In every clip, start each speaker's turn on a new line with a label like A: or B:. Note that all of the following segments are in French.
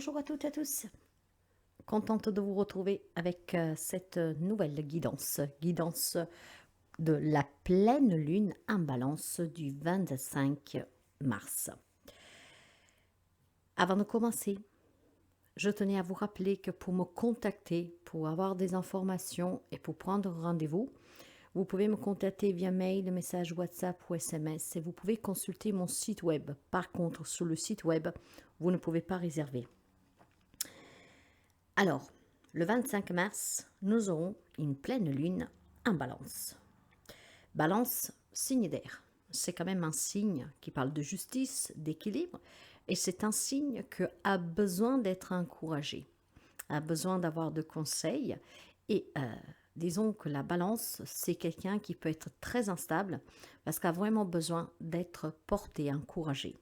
A: Bonjour à toutes et à tous. Contente de vous retrouver avec cette nouvelle guidance de la pleine lune en balance du 25 mars. Avant de commencer, je tenais à vous rappeler que pour me contacter, pour avoir des informations et pour prendre rendez-vous, vous pouvez me contacter via mail, message WhatsApp ou SMS et vous pouvez consulter mon site web. Par contre, sur le site web, vous ne pouvez pas réserver. Alors, le 25 mars, nous aurons une pleine lune en balance. Balance, signe d'air. C'est quand même un signe qui parle de justice, d'équilibre, et c'est un signe qui a besoin d'être encouragé, a besoin d'avoir de conseils, et disons que la balance, c'est quelqu'un qui peut être très instable, parce qu'il a vraiment besoin d'être porté, encouragé.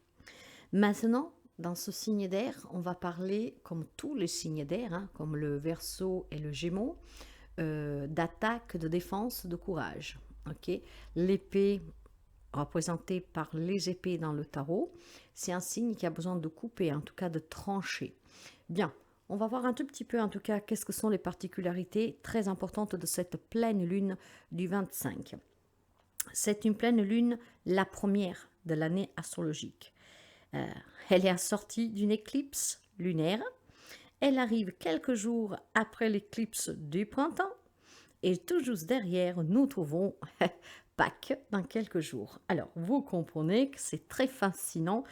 A: Maintenant, dans ce signe d'air, on va parler, comme tous les signes d'air, comme le Verseau et le Gémeaux, d'attaque, de défense, de courage. Okay, l'épée, représentée par les épées dans le tarot, c'est un signe qui a besoin de couper, en tout cas de trancher. Bien, on va voir un tout petit peu, en tout cas, qu'est-ce que sont les particularités très importantes de cette pleine lune du 25. C'est une pleine lune, la première de l'année astrologique. Elle est assortie d'une éclipse lunaire. Elle arrive quelques jours après l'éclipse du printemps. Et tout juste derrière, nous trouvons Pâques dans quelques jours. Alors, vous comprenez que c'est très fascinant,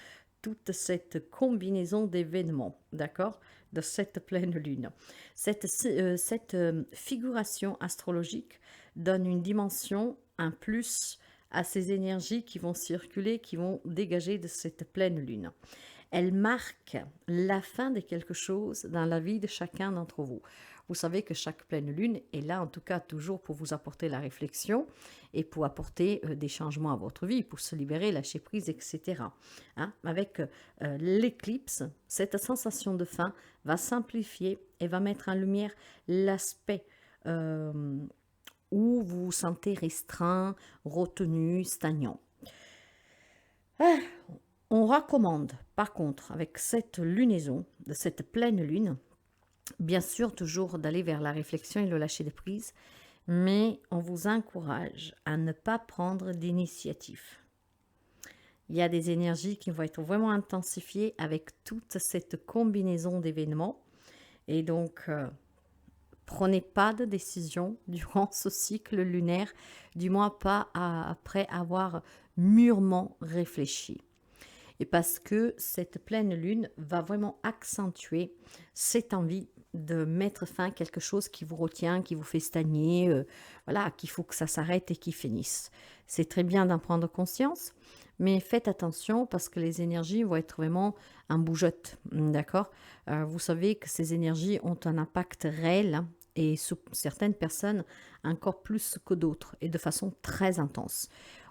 A: toute cette combinaison d'événements, d'accord, de cette pleine lune. Cette figuration astrologique donne une dimension, un plus à ces énergies qui vont circuler, qui vont dégager de cette pleine lune. Elle marque la fin de quelque chose dans la vie de chacun d'entre vous. Vous savez que chaque pleine lune est là, en tout cas, toujours pour vous apporter la réflexion et pour apporter des changements à votre vie, pour se libérer, lâcher prise, etc. Avec l'éclipse, cette sensation de fin va simplifier et va mettre en lumière l'aspect où vous vous sentez restreint, retenu, stagnant. On recommande, par contre, avec cette lunaison, de cette pleine lune, bien sûr toujours d'aller vers la réflexion et le lâcher de prise, mais on vous encourage à ne pas prendre d'initiative. Il y a des énergies qui vont être vraiment intensifiées avec toute cette combinaison d'événements, et donc prenez pas de décision durant ce cycle lunaire, du moins pas après avoir mûrement réfléchi. Et parce que cette pleine lune va vraiment accentuer cette envie de mettre fin à quelque chose qui vous retient, qui vous fait stagner, voilà, qu'il faut que ça s'arrête et qu'il finisse. C'est très bien d'en prendre conscience, mais faites attention parce que les énergies vont être vraiment en bougeotte, d'accord. Vous savez que ces énergies ont un impact réel et sur certaines personnes encore plus que d'autres et de façon très intense.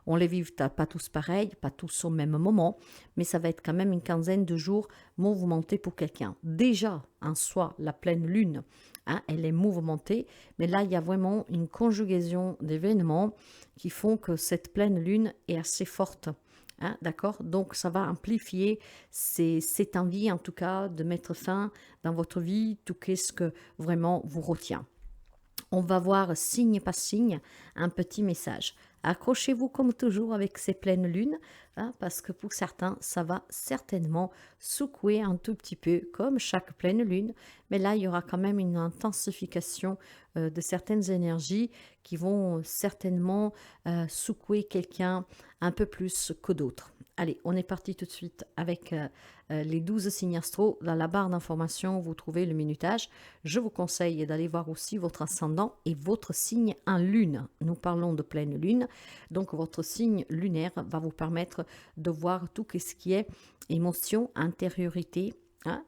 A: On les vit pas tous pareil, pas tous au même moment, mais ça va être quand même une quinzaine de jours mouvementés pour quelqu'un. Déjà, en soi, la pleine lune, elle est mouvementée, mais là, il y a vraiment une conjugaison d'événements qui font que cette pleine lune est assez forte. D'accord. Donc, ça va amplifier cette envie, en tout cas, de mettre fin dans votre vie, tout qu'est-ce que vraiment vous retient. On va voir signe par signe un petit message. Accrochez-vous comme toujours avec ces pleines lunes, parce que pour certains, ça va certainement secouer un tout petit peu, comme chaque pleine lune. Mais là, il y aura quand même une intensification de certaines énergies qui vont certainement secouer quelqu'un un peu plus que d'autres. Allez, on est parti tout de suite avec les 12 signes astro. Dans la barre d'information, vous trouvez le minutage. Je vous conseille d'aller voir aussi votre ascendant et votre signe en lune. Nous parlons de pleine lune. Donc, votre signe lunaire va vous permettre de voir tout ce qui est émotion, intériorité,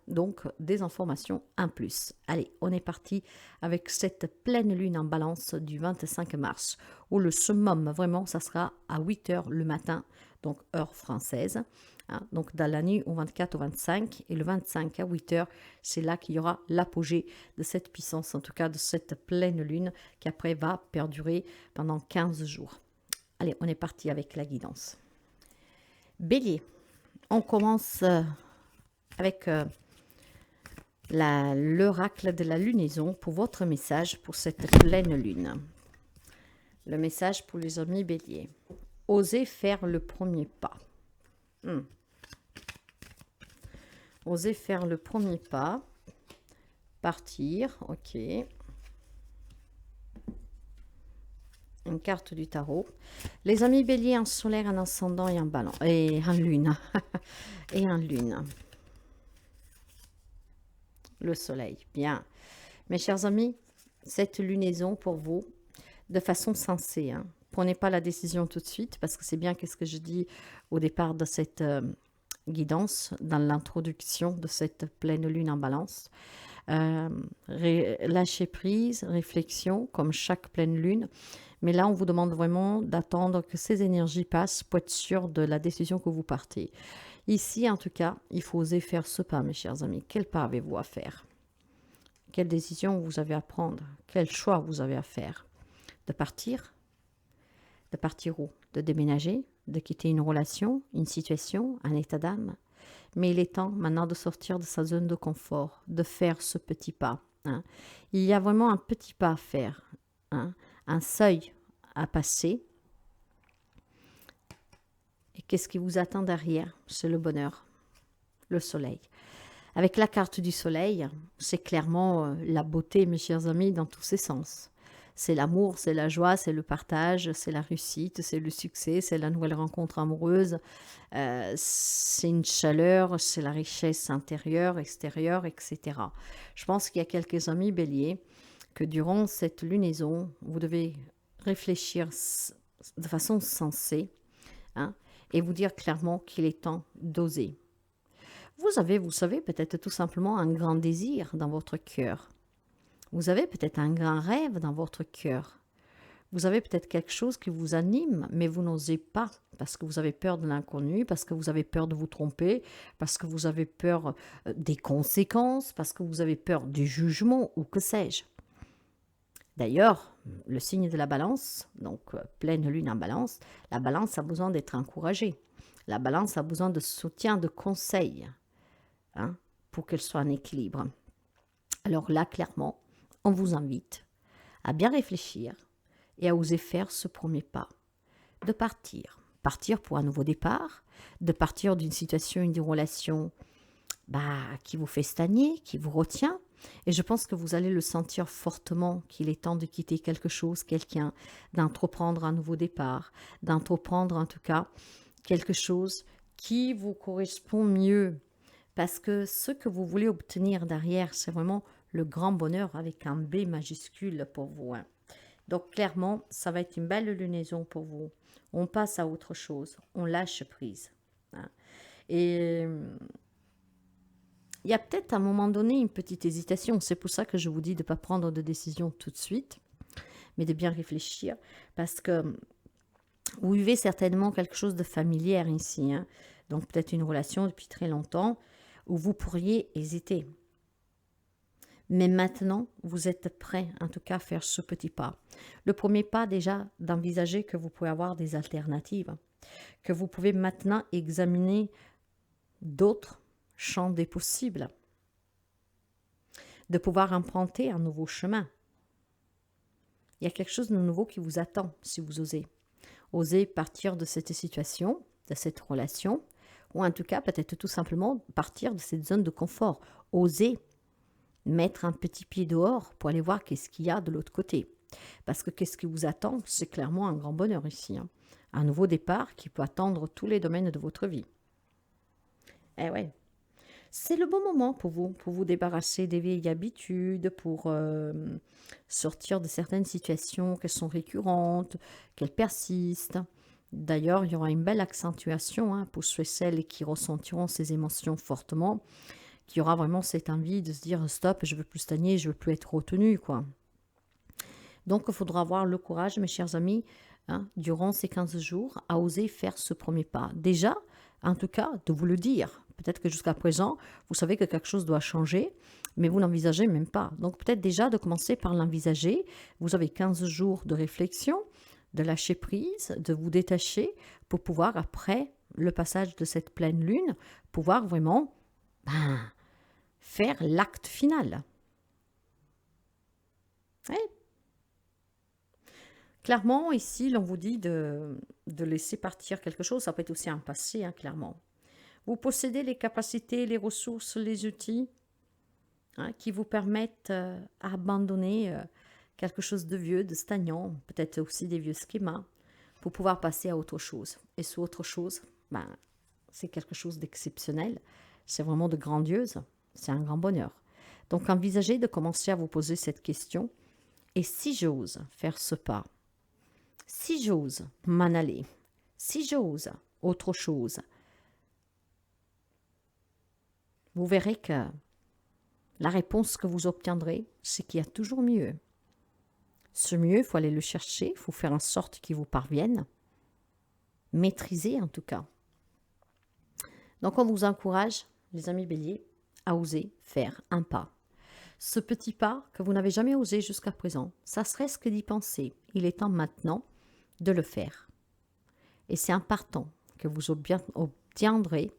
A: donc des informations en plus. Allez, on est parti avec cette pleine lune en balance du 25 mars, où le summum, vraiment, ça sera à 8 heures le matin, donc heure française. Donc dans la nuit au 24 au 25 et le 25 à 8 heures, c'est là qu'il y aura l'apogée de cette puissance, en tout cas de cette pleine lune qui après va perdurer pendant 15 jours. Allez, on est parti avec la guidance. Bélier, on commence avec l'oracle de la lunaison pour votre message pour cette pleine lune. Le message pour les amis béliers. Osez faire le premier pas. Osez faire le premier pas. Partir, ok. Une carte du tarot. Les amis béliers en solaire, en ascendant et en balance. Et en lune. Et en lune. Le soleil. Bien. Mes chers amis, cette lunaison pour vous, de façon sensée. Hein. Prenez pas la décision tout de suite, parce que c'est bien qu'est-ce que je dis au départ de cette guidance, dans l'introduction de cette pleine lune en balance. Lâcher prise, réflexion, comme chaque pleine lune. Mais là, on vous demande vraiment d'attendre que ces énergies passent pour être sûr de la décision que vous partez. Ici, en tout cas, il faut oser faire ce pas, mes chers amis. Quel pas avez-vous à faire? Quelle décision vous avez à prendre? Quel choix vous avez à faire? De partir? De partir où? De déménager? De quitter une relation, une situation, un état d'âme? Mais il est temps maintenant de sortir de sa zone de confort, de faire ce petit pas. Hein. Il y a vraiment un petit pas à faire, hein, un seuil à passer. Et qu'est-ce qui vous attend derrière? C'est le bonheur, le soleil. Avec la carte du soleil, c'est clairement la beauté, mes chers amis, dans tous ses sens. C'est l'amour, c'est la joie, c'est le partage, c'est la réussite, c'est le succès, c'est la nouvelle rencontre amoureuse, c'est une chaleur, c'est la richesse intérieure, extérieure, etc. Je pense qu'il y a quelques amis béliers que durant cette lunaison, vous devez réfléchir de façon sensée, hein, et vous dire clairement qu'il est temps d'oser. Vous savez, peut-être tout simplement un grand désir dans votre cœur. Vous avez peut-être un grand rêve dans votre cœur. Vous avez peut-être quelque chose qui vous anime, mais vous n'osez pas parce que vous avez peur de l'inconnu, parce que vous avez peur de vous tromper, parce que vous avez peur des conséquences, parce que vous avez peur du jugement ou que sais-je. D'ailleurs, le signe de la balance, donc pleine lune en balance, la balance a besoin d'être encouragée. La balance a besoin de soutien, de conseils, hein, pour qu'elle soit en équilibre. Alors là, clairement, on vous invite à bien réfléchir et à oser faire ce premier pas, de partir. Partir pour un nouveau départ, de partir d'une situation, d'une relation qui vous fait stagner, qui vous retient. Et je pense que vous allez le sentir fortement qu'il est temps de quitter quelque chose, quelqu'un, d'entreprendre un nouveau départ, d'entreprendre en tout cas quelque chose qui vous correspond mieux. Parce que ce que vous voulez obtenir derrière, c'est vraiment le grand bonheur avec un B majuscule pour vous. Hein. Donc clairement, ça va être une belle lunaison pour vous. On passe à autre chose, on lâche prise. Hein. Et il y a peut-être à un moment donné une petite hésitation. C'est pour ça que je vous dis de ne pas prendre de décision tout de suite, mais de bien réfléchir. Parce que vous vivez certainement quelque chose de familier ici. Hein. Donc peut-être une relation depuis très longtemps où vous pourriez hésiter. Mais maintenant, vous êtes prêt, en tout cas, à faire ce petit pas. Le premier pas, déjà, d'envisager que vous pouvez avoir des alternatives, que vous pouvez maintenant examiner d'autres champs des possibles, de pouvoir emprunter un nouveau chemin. Il y a quelque chose de nouveau qui vous attend, si vous osez. Osez partir de cette situation, de cette relation, ou en tout cas, peut-être tout simplement partir de cette zone de confort. Osez mettre un petit pied dehors pour aller voir qu'est-ce qu'il y a de l'autre côté. Parce que qu'est-ce qui vous attend, c'est clairement un grand bonheur ici. Hein. Un nouveau départ qui peut attendre tous les domaines de votre vie. Eh ouais, c'est le bon moment pour vous débarrasser des vieilles habitudes, pour sortir de certaines situations qui sont récurrentes, qu'elles persistent. D'ailleurs, il y aura une belle accentuation pour ceux et celles qui ressentiront ces émotions fortement, qui aura vraiment cette envie de se dire stop, je veux plus stagner, je veux plus être retenu, quoi. Donc, il faudra avoir le courage, mes chers amis, durant ces 15 jours, à oser faire ce premier pas. Déjà, en tout cas, de vous le dire. Peut-être que jusqu'à présent, vous savez que quelque chose doit changer, mais vous n'envisagez même pas. Donc, peut-être déjà de commencer par l'envisager. Vous avez 15 jours de réflexion, de lâcher prise, de vous détacher pour pouvoir, après le passage de cette pleine lune, pouvoir vraiment faire l'acte final. Ouais. Clairement, ici, l'on vous dit de laisser partir quelque chose. Ça peut être aussi un passé, hein, clairement. Vous possédez les capacités, les ressources, les outils qui vous permettent à abandonner quelque chose de vieux, de stagnant, peut-être aussi des vieux schémas, pour pouvoir passer à autre chose. Et ce autre chose, ben, c'est quelque chose d'exceptionnel, c'est vraiment de grandiose, c'est un grand bonheur. Donc envisagez de commencer à vous poser cette question. Et si j'ose faire ce pas, si j'ose m'en aller, si j'ose autre chose, vous verrez que la réponse que vous obtiendrez, c'est qu'il y a toujours mieux. Ce mieux, il faut aller le chercher, il faut faire en sorte qu'il vous parvienne. Maîtriser en tout cas. Donc on vous encourage, les amis béliers, à oser faire un pas. Ce petit pas que vous n'avez jamais osé jusqu'à présent, ça serait ce que d'y penser. Il est temps maintenant de le faire. Et c'est en partant que vous obtiendrez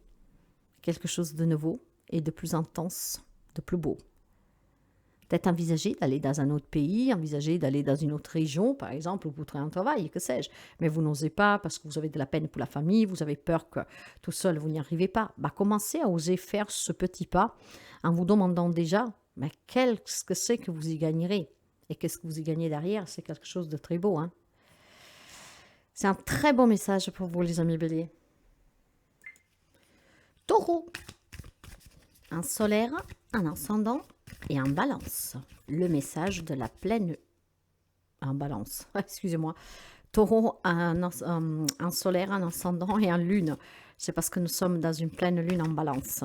A: quelque chose de nouveau et de plus intense, de plus beau. Peut-être envisager d'aller dans un autre pays, envisager d'aller dans une autre région, par exemple, où vous trouvez un travail, que sais-je. Mais vous n'osez pas parce que vous avez de la peine pour la famille, vous avez peur que tout seul, vous n'y arrivez pas. Bah, commencez à oser faire ce petit pas en vous demandant déjà mais qu'est-ce que c'est que vous y gagnerez. Et qu'est-ce que vous y gagnez derrière, c'est quelque chose de très beau. Hein. C'est un très bon message pour vous, les amis béliers. Taureau, un solaire, un ascendant et en balance. Le message de la pleine... En balance, excusez-moi. Taureau, un solaire, un ascendant et en lune. C'est parce que nous sommes dans une pleine lune en balance.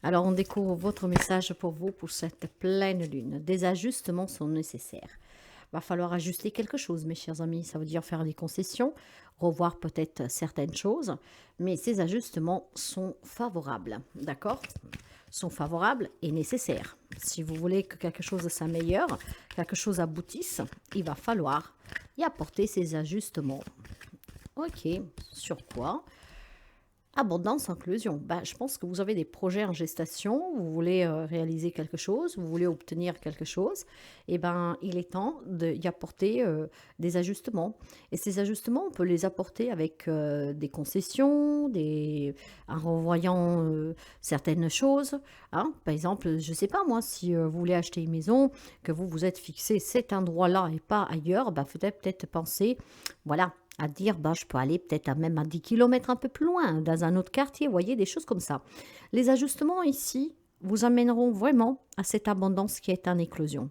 A: Alors, on découvre votre message pour vous pour cette pleine lune. Des ajustements sont nécessaires. Va falloir ajuster quelque chose, mes chers amis. Ça veut dire faire des concessions, revoir peut-être certaines choses. Mais ces ajustements sont favorables, d'accord ? Sont favorables et nécessaires. Si vous voulez que quelque chose s'améliore, quelque chose aboutisse, il va falloir y apporter ces ajustements. Ok, sur quoi ? Abondance, inclusion. Ben, je pense que vous avez des projets en gestation, vous voulez réaliser quelque chose, vous voulez obtenir quelque chose, et ben il est temps d'y apporter des ajustements. Et ces ajustements, on peut les apporter avec des concessions, en revoyant certaines choses. Hein. Par exemple, je ne sais pas moi, si vous voulez acheter une maison, que vous vous êtes fixé cet endroit-là et pas ailleurs, ben, peut-être penser, voilà, à dire, je peux aller peut-être même à 10 km un peu plus loin, dans un autre quartier, vous voyez, des choses comme ça. Les ajustements ici vous amèneront vraiment à cette abondance qui est en éclosion.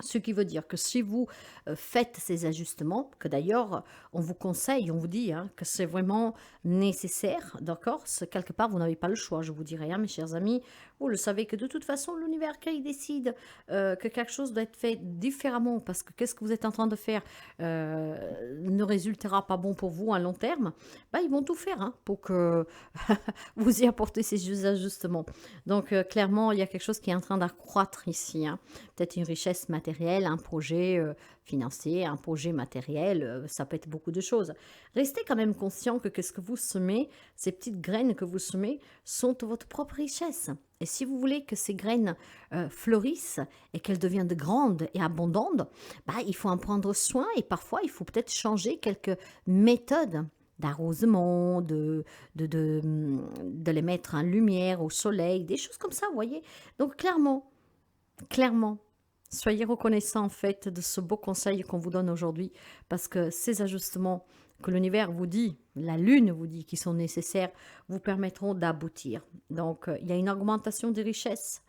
A: Ce qui veut dire que si vous faites ces ajustements, que d'ailleurs on vous conseille, on vous dit que c'est vraiment nécessaire, d'accord ? Quelque part vous n'avez pas le choix, je vous dirais, mes chers amis, vous le savez que de toute façon l'univers quand il décide que quelque chose doit être fait différemment, parce que qu'est-ce que vous êtes en train de faire ne résultera pas bon pour vous à long terme, ils vont tout faire pour que vous y apportez ces ajustements. Donc clairement il y a quelque chose qui est en train d'accroître ici, peut-être une richesse matérielle, un projet financier, un projet matériel, ça peut être beaucoup de choses. Restez quand même conscient que ce que vous semez, ces petites graines que vous semez, sont votre propre richesse. Et si vous voulez que ces graines fleurissent et qu'elles deviennent grandes et abondantes, il faut en prendre soin et parfois il faut peut-être changer quelques méthodes d'arrosement, de les mettre en lumière, au soleil, des choses comme ça, vous voyez. Donc clairement, soyez reconnaissants en fait de ce beau conseil qu'on vous donne aujourd'hui, parce que ces ajustements que l'univers vous dit, la lune vous dit, qui sont nécessaires, vous permettront d'aboutir. Donc il y a une augmentation des richesses,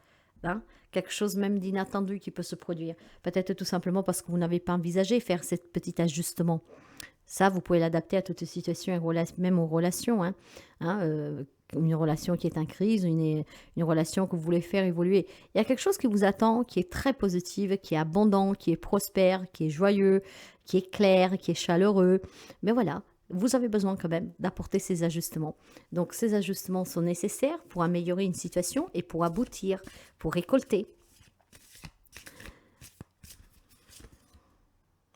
A: quelque chose même d'inattendu qui peut se produire. Peut-être tout simplement parce que vous n'avez pas envisagé faire ce petit ajustement. Ça, vous pouvez l'adapter à toute situation, et même aux relations. Une relation qui est en crise, une relation que vous voulez faire évoluer. Il y a quelque chose qui vous attend, qui est très positif, qui est abondant, qui est prospère, qui est joyeux, qui est clair, qui est chaleureux. Mais voilà, vous avez besoin quand même d'apporter ces ajustements. Donc ces ajustements sont nécessaires pour améliorer une situation et pour aboutir, pour récolter.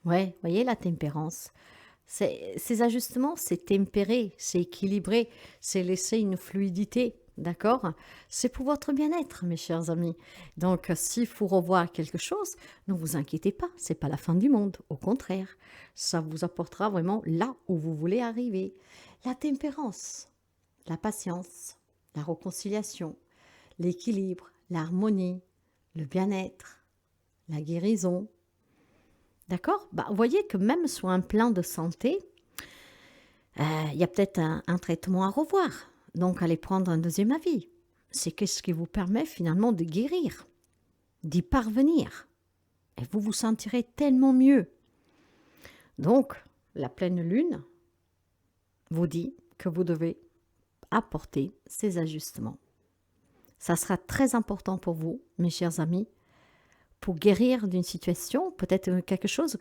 A: Ouais, voyez la tempérance. Ces ajustements, c'est tempérer, c'est équilibrer, c'est laisser une fluidité. d'accord? C'est pour votre bien-être, mes chers amis. Donc, s'il faut revoir quelque chose, ne vous inquiétez pas, c'est pas la fin du monde. Au contraire, ça vous apportera vraiment là où vous voulez arriver. La tempérance, la patience, la réconciliation, l'équilibre, l'harmonie, le bien-être, la guérison. D'accord? Bah, vous voyez que même sur un plan de santé, il y a peut-être un traitement à revoir. Donc, allez prendre un deuxième avis. C'est qu'est-ce qui vous permet finalement de guérir, d'y parvenir. Et vous vous sentirez tellement mieux. Donc, la pleine lune vous dit que vous devez apporter ces ajustements. Ça sera très important pour vous, mes chers amis, pour guérir d'une situation, peut-être quelque chose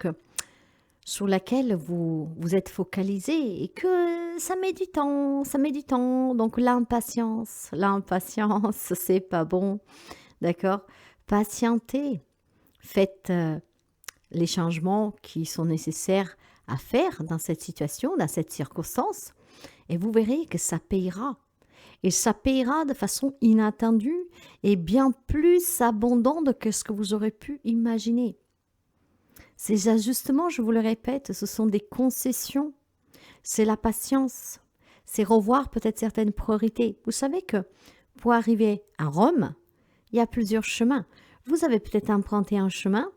A: sur laquelle vous êtes focalisé et que ça met du temps, ça met du temps. Donc l'impatience, c'est pas bon, d'accord? Patientez, faites les changements qui sont nécessaires à faire dans cette situation, dans cette circonstance, et vous verrez que ça payera. Et ça payera de façon inattendue et bien plus abondante que ce que vous aurez pu imaginer. Ces ajustements, je vous le répète, ce sont des concessions. C'est la patience. C'est revoir peut-être certaines priorités. Vous savez que pour arriver à Rome, il y a plusieurs chemins. Vous avez peut-être emprunté un chemin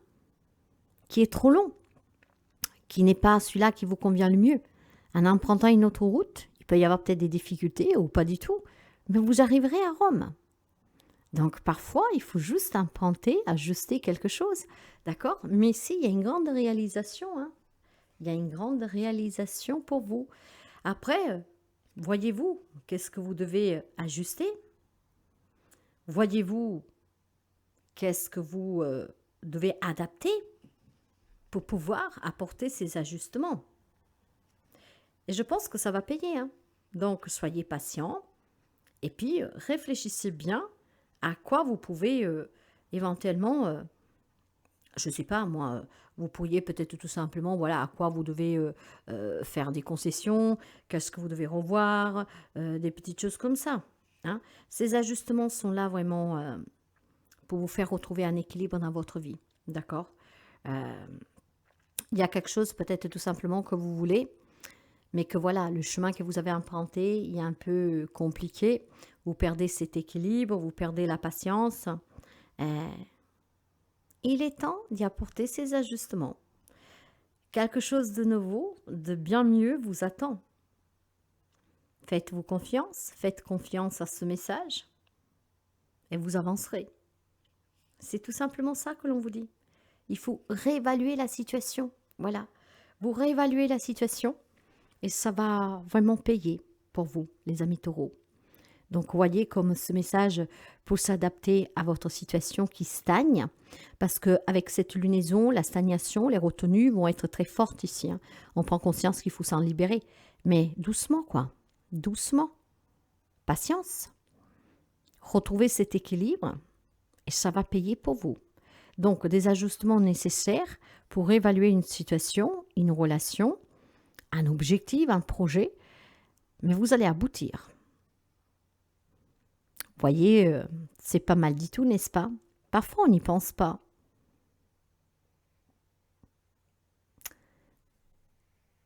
A: qui est trop long, qui n'est pas celui-là qui vous convient le mieux. En empruntant une autre route, il peut y avoir peut-être des difficultés ou pas du tout, mais vous arriverez à Rome. Donc parfois, il faut juste emprunter, ajuster quelque chose, d'accord? Mais ici, il y a une grande réalisation, hein? Il y a une grande réalisation pour vous. Après, voyez-vous, qu'est-ce que vous devez ajuster? Voyez-vous, qu'est-ce que vous devez adapter pour pouvoir apporter ces ajustements? Et je pense que ça va payer, hein? Donc, soyez patient et puis réfléchissez bien à quoi vous pouvez éventuellement, je ne sais pas moi, vous pourriez peut-être tout simplement, voilà, à quoi vous devez faire des concessions, qu'est-ce que vous devez revoir, des petites choses comme ça, hein. Ces ajustements sont là vraiment pour vous faire retrouver un équilibre dans votre vie, d'accord? Il y a quelque chose peut-être tout simplement que vous voulez, mais que voilà, le chemin que vous avez emprunté, il est un peu compliqué. Vous perdez cet équilibre, vous perdez la patience. Il est temps d'y apporter ces ajustements. Quelque chose de nouveau, de bien mieux vous attend. Faites-vous confiance, faites confiance à ce message et vous avancerez. C'est tout simplement ça que l'on vous dit. Il faut réévaluer la situation. Voilà. Vous réévaluez la situation et ça va vraiment payer pour vous, les amis taureaux. Donc, voyez comme ce message pour s'adapter à votre situation qui stagne, parce qu'avec cette lunaison, la stagnation, les retenues vont être très fortes ici, hein. On prend conscience qu'il faut s'en libérer, mais doucement, quoi. Doucement. Patience. Retrouvez cet équilibre et ça va payer pour vous. Donc, des ajustements nécessaires pour évaluer une situation, une relation, un objectif, un projet, mais vous allez aboutir. Voyez, c'est pas mal du tout, n'est-ce pas? Parfois, on n'y pense pas.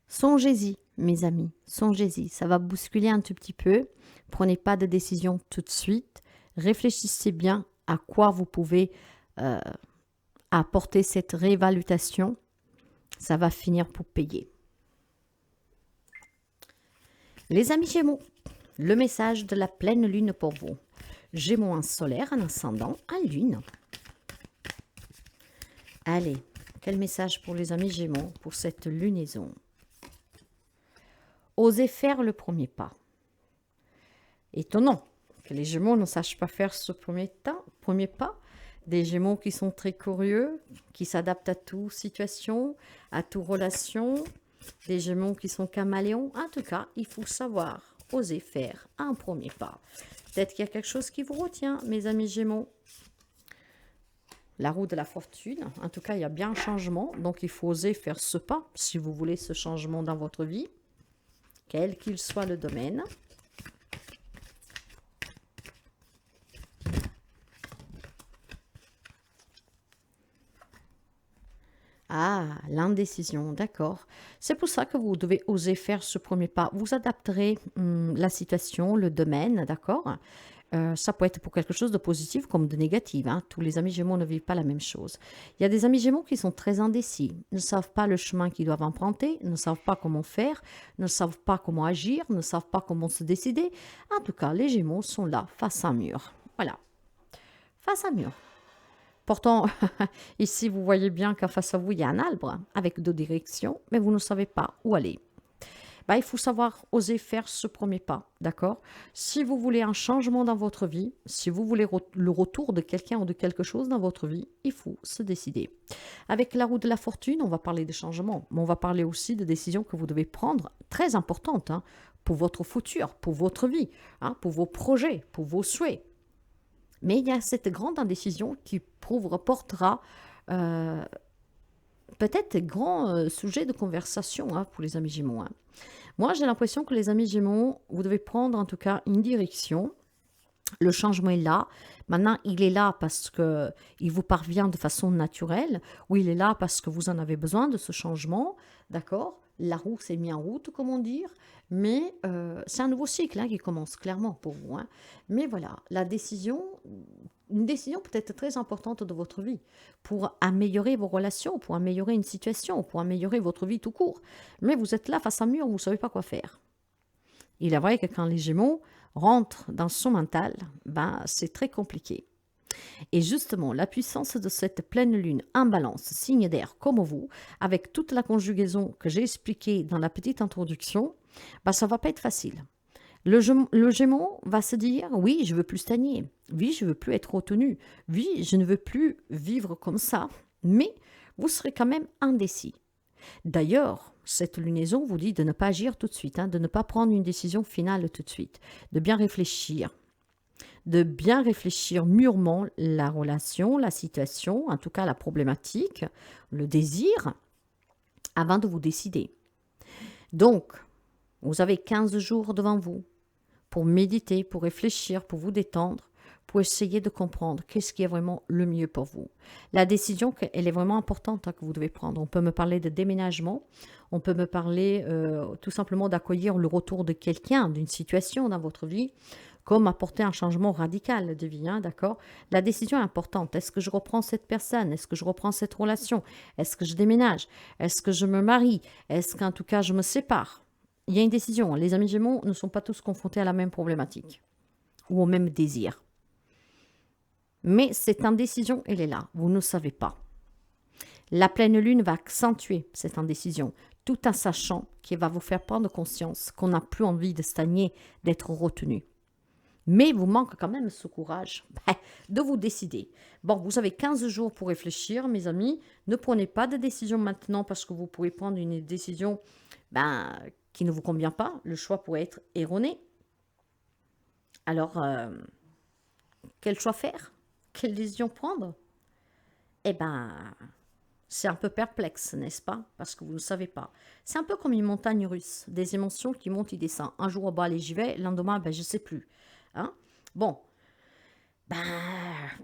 A: Songez-y, mes amis, songez-y. Ça va bousculer un tout petit peu. Prenez pas de décision tout de suite. Réfléchissez bien à quoi vous pouvez apporter cette réévaluation. Ça va finir pour payer. Les amis Gémeaux, le message de la pleine lune pour vous. Gémeaux en solaire, en ascendant, en lune. Allez, quel message pour les amis Gémeaux pour cette lunaison? Osez faire le premier pas. Étonnant que les Gémeaux ne sachent pas faire ce premier pas. Des Gémeaux qui sont très curieux, qui s'adaptent à toute situation, à toute relation. Des Gémeaux qui sont caméléons. En tout cas, il faut savoir oser faire un premier pas. Peut-être qu'il y a quelque chose qui vous retient, mes amis Gémeaux. La roue de la fortune. En tout cas, il y a bien un changement. Donc, il faut oser faire ce pas si vous voulez ce changement dans votre vie, quel qu'il soit le domaine. Ah, l'indécision, d'accord. C'est pour ça que vous devez oser faire ce premier pas. Vous adapterez la situation, le domaine, d'accord. Ça peut être pour quelque chose de positif comme de négatif, hein. Tous les amis Gémeaux ne vivent pas la même chose. Il y a des amis Gémeaux qui sont très indécis, ne savent pas le chemin qu'ils doivent emprunter, ne savent pas comment faire, ne savent pas comment agir, ne savent pas comment se décider. En tout cas, les Gémeaux sont là, face à un mur. Voilà, face à un mur. Pourtant, ici, vous voyez bien qu'en face à vous, il y a un arbre avec deux directions, mais vous ne savez pas où aller. Bah, il faut savoir oser faire ce premier pas, d'accord? Si vous voulez un changement dans votre vie, si vous voulez le retour de quelqu'un ou de quelque chose dans votre vie, il faut se décider. Avec la roue de la fortune, on va parler de changements, mais on va parler aussi de décisions que vous devez prendre, très importantes, hein, pour votre futur, pour votre vie, hein, pour vos projets, pour vos souhaits. Mais il y a cette grande indécision qui portera euh, peut-être grand sujet de conversation, hein, pour les amis Gémeaux, hein. Moi, j'ai l'impression que les amis Gémeaux, vous devez prendre en tout cas une direction. Le changement est là. Maintenant, il est là parce que il vous parvient de façon naturelle, ou il est là parce que vous en avez besoin de ce changement, d'accord? La roue s'est mise en route, comment dire, mais c'est un nouveau cycle, hein, qui commence clairement pour vous, hein. Mais voilà, la décision, une décision peut-être très importante de votre vie pour améliorer vos relations, pour améliorer une situation, pour améliorer votre vie tout court. Mais vous êtes là face à un mur, vous ne savez pas quoi faire. Il est vrai que quand les Gémeaux rentrent dans son mental, ben, c'est très compliqué. Et justement, la puissance de cette pleine lune en balance, signe d'air comme vous, avec toute la conjugaison que j'ai expliquée dans la petite introduction, ben, ça ne va pas être facile. Le Gémeaux va se dire, oui, je veux plus stagner, oui, je veux plus être retenu, oui, je ne veux plus vivre comme ça, mais vous serez quand même indécis. D'ailleurs, cette lunaison vous dit de ne pas agir tout de suite, hein, de ne pas prendre une décision finale tout de suite, de bien réfléchir mûrement la relation, la situation, en tout cas la problématique, le désir, avant de vous décider. Donc, vous avez 15 jours devant vous pour méditer, pour réfléchir, pour vous détendre, pour essayer de comprendre qu'est-ce qui est vraiment le mieux pour vous. La décision, elle est vraiment importante, hein, que vous devez prendre. On peut me parler de déménagement, on peut me parler tout simplement d'accueillir le retour de quelqu'un, d'une situation dans votre vie, comme apporter un changement radical de vie, hein, d'accord? La décision est importante. Est-ce que je reprends cette personne? Est-ce que je reprends cette relation? Est-ce que je déménage? Est-ce que je me marie? Est-ce qu'en tout cas je me sépare? Il y a une décision. Les amis Gémeaux ne sont pas tous confrontés à la même problématique ou au même désir. Mais cette indécision, elle est là. Vous ne savez pas. La pleine lune va accentuer cette indécision, tout en sachant qu'elle va vous faire prendre conscience qu'on n'a plus envie de stagner, d'être retenu. Mais il vous manque quand même ce courage de vous décider. Bon, vous avez 15 jours pour réfléchir, mes amis. Ne prenez pas de décision maintenant parce que vous pouvez prendre une décision qui ne vous convient pas. Le choix pourrait être erroné. Alors, quel choix faire? Quelle décision prendre? Eh bien, c'est un peu perplexe, n'est-ce pas? Parce que vous ne savez pas. C'est un peu comme une montagne russe, des émotions qui montent et descendent. Un jour, bah, allez, j'y vais, le lendemain, je ne sais plus. Hein? Bon,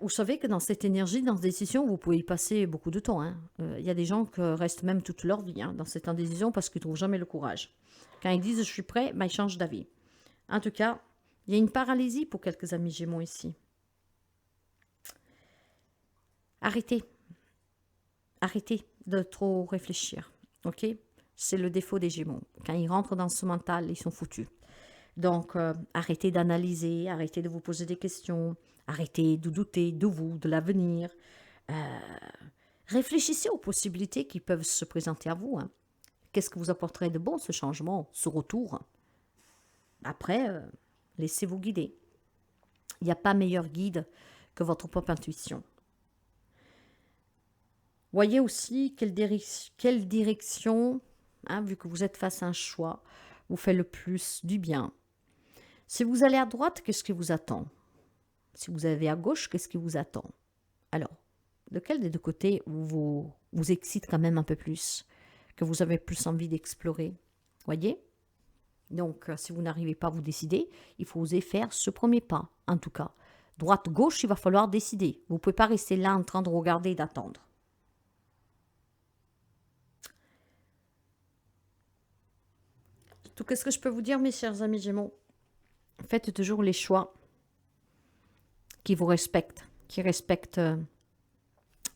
A: vous savez que dans cette énergie, dans cette décision, vous pouvez y passer beaucoup de temps, hein. Y a des gens qui restent même toute leur vie, hein, dans cette indécision parce qu'ils ne trouvent jamais le courage. Quand ils disent « je suis prêt », ils changent d'avis. En tout cas, il y a une paralysie pour quelques amis Gémeaux ici. Arrêtez. Arrêtez de trop réfléchir, ok? C'est le défaut des Gémeaux. Quand ils rentrent dans ce mental, ils sont foutus. Donc, arrêtez d'analyser, arrêtez de vous poser des questions, arrêtez de douter de vous, de l'avenir. Réfléchissez aux possibilités qui peuvent se présenter à vous, hein. Qu'est-ce que vous apporterait de bon, ce changement, ce retour? Après, laissez-vous guider. Il n'y a pas meilleur guide que votre propre intuition. Voyez aussi quelle direction, hein, vu que vous êtes face à un choix, vous fait le plus du bien. Si vous allez à droite, qu'est-ce qui vous attend? Si vous allez à gauche, qu'est-ce qui vous attend? Alors, lequel des deux côtés vous excite quand même un peu plus, que vous avez plus envie d'explorer? Voyez? Donc, si vous n'arrivez pas à vous décider, il faut oser faire ce premier pas, en tout cas. Droite-gauche, il va falloir décider. Vous ne pouvez pas rester là en train de regarder et d'attendre. Tout qu'est-ce que je peux vous dire, mes chers amis Gémeaux? Faites toujours les choix qui vous respectent, qui respectent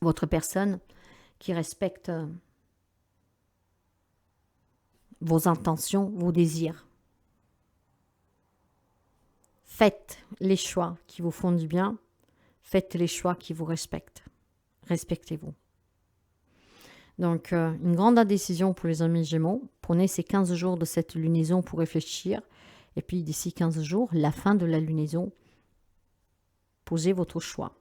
A: votre personne, qui respectent vos intentions, vos désirs. Faites les choix qui vous font du bien. Faites les choix qui vous respectent. Respectez-vous. Donc, une grande décision pour les amis Gémeaux. Prenez ces 15 jours de cette lunaison pour réfléchir. Et puis, d'ici 15 jours, la fin de la lunaison, posez votre choix.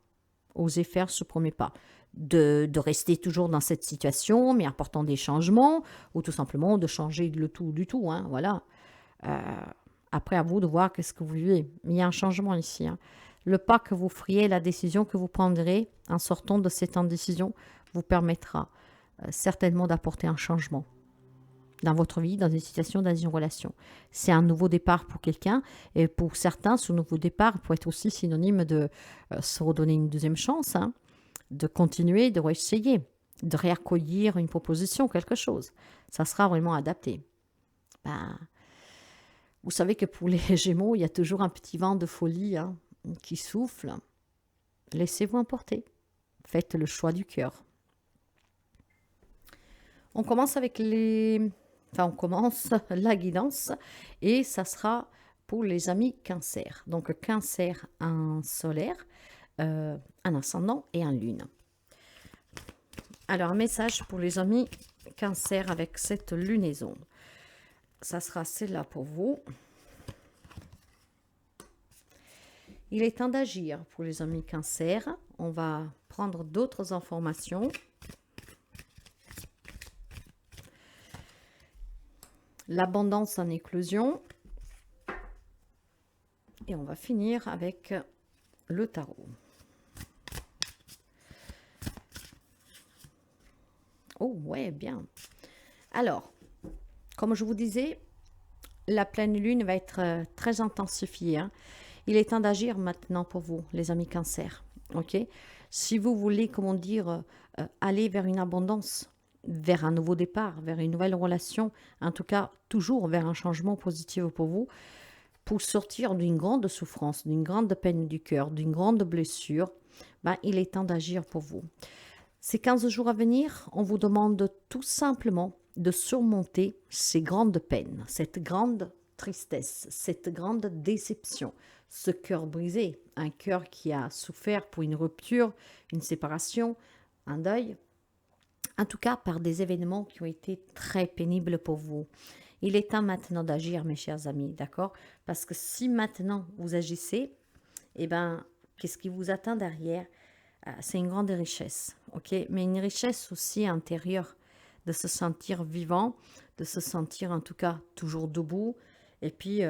A: Osez faire ce premier pas. De rester toujours dans cette situation, mais apportant des changements, ou tout simplement de changer le tout du tout. Hein, voilà. Après, à vous de voir qu'est-ce que vous vivez. Mais il y a un changement ici. Hein. Le pas que vous feriez, la décision que vous prendrez en sortant de cette indécision vous permettra certainement d'apporter un changement dans votre vie, dans une situation, dans une relation. C'est un nouveau départ pour quelqu'un et pour certains, ce nouveau départ peut être aussi synonyme de se redonner une deuxième chance, hein, de continuer, de réessayer, de réaccueillir une proposition, quelque chose. Ça sera vraiment adapté. Vous savez que pour les Gémeaux, il y a toujours un petit vent de folie hein, qui souffle. Laissez-vous emporter. Faites le choix du cœur. On commence avec on commence la guidance et ça sera pour les amis Cancer. Donc Cancer en solaire, un ascendant et en lune. Alors un message pour les amis Cancer avec cette lunaison. Ça sera celle-là pour vous. Il est temps d'agir pour les amis Cancer. On va prendre d'autres informations. L'abondance en éclosion. Et on va finir avec le tarot. Oh, ouais, bien. Alors, comme je vous disais, la pleine lune va être très intensifiée. Hein. Il est temps d'agir maintenant pour vous, les amis Cancer. Ok? Si vous voulez, comment dire, aller vers une abondance, vers un nouveau départ, vers une nouvelle relation, en tout cas, toujours vers un changement positif pour vous, pour sortir d'une grande souffrance, d'une grande peine du cœur, d'une grande blessure, il est temps d'agir pour vous. Ces 15 jours à venir, on vous demande tout simplement de surmonter ces grandes peines, cette grande tristesse, cette grande déception, ce cœur brisé, un cœur qui a souffert pour une rupture, une séparation, un deuil, en tout cas par des événements qui ont été très pénibles pour vous. Il est temps maintenant d'agir, mes chers amis, d'accord? Parce que si maintenant vous agissez, qu'est-ce qui vous attend derrière? C'est une grande richesse, ok? Mais une richesse aussi intérieure, de se sentir vivant, de se sentir en tout cas toujours debout, et puis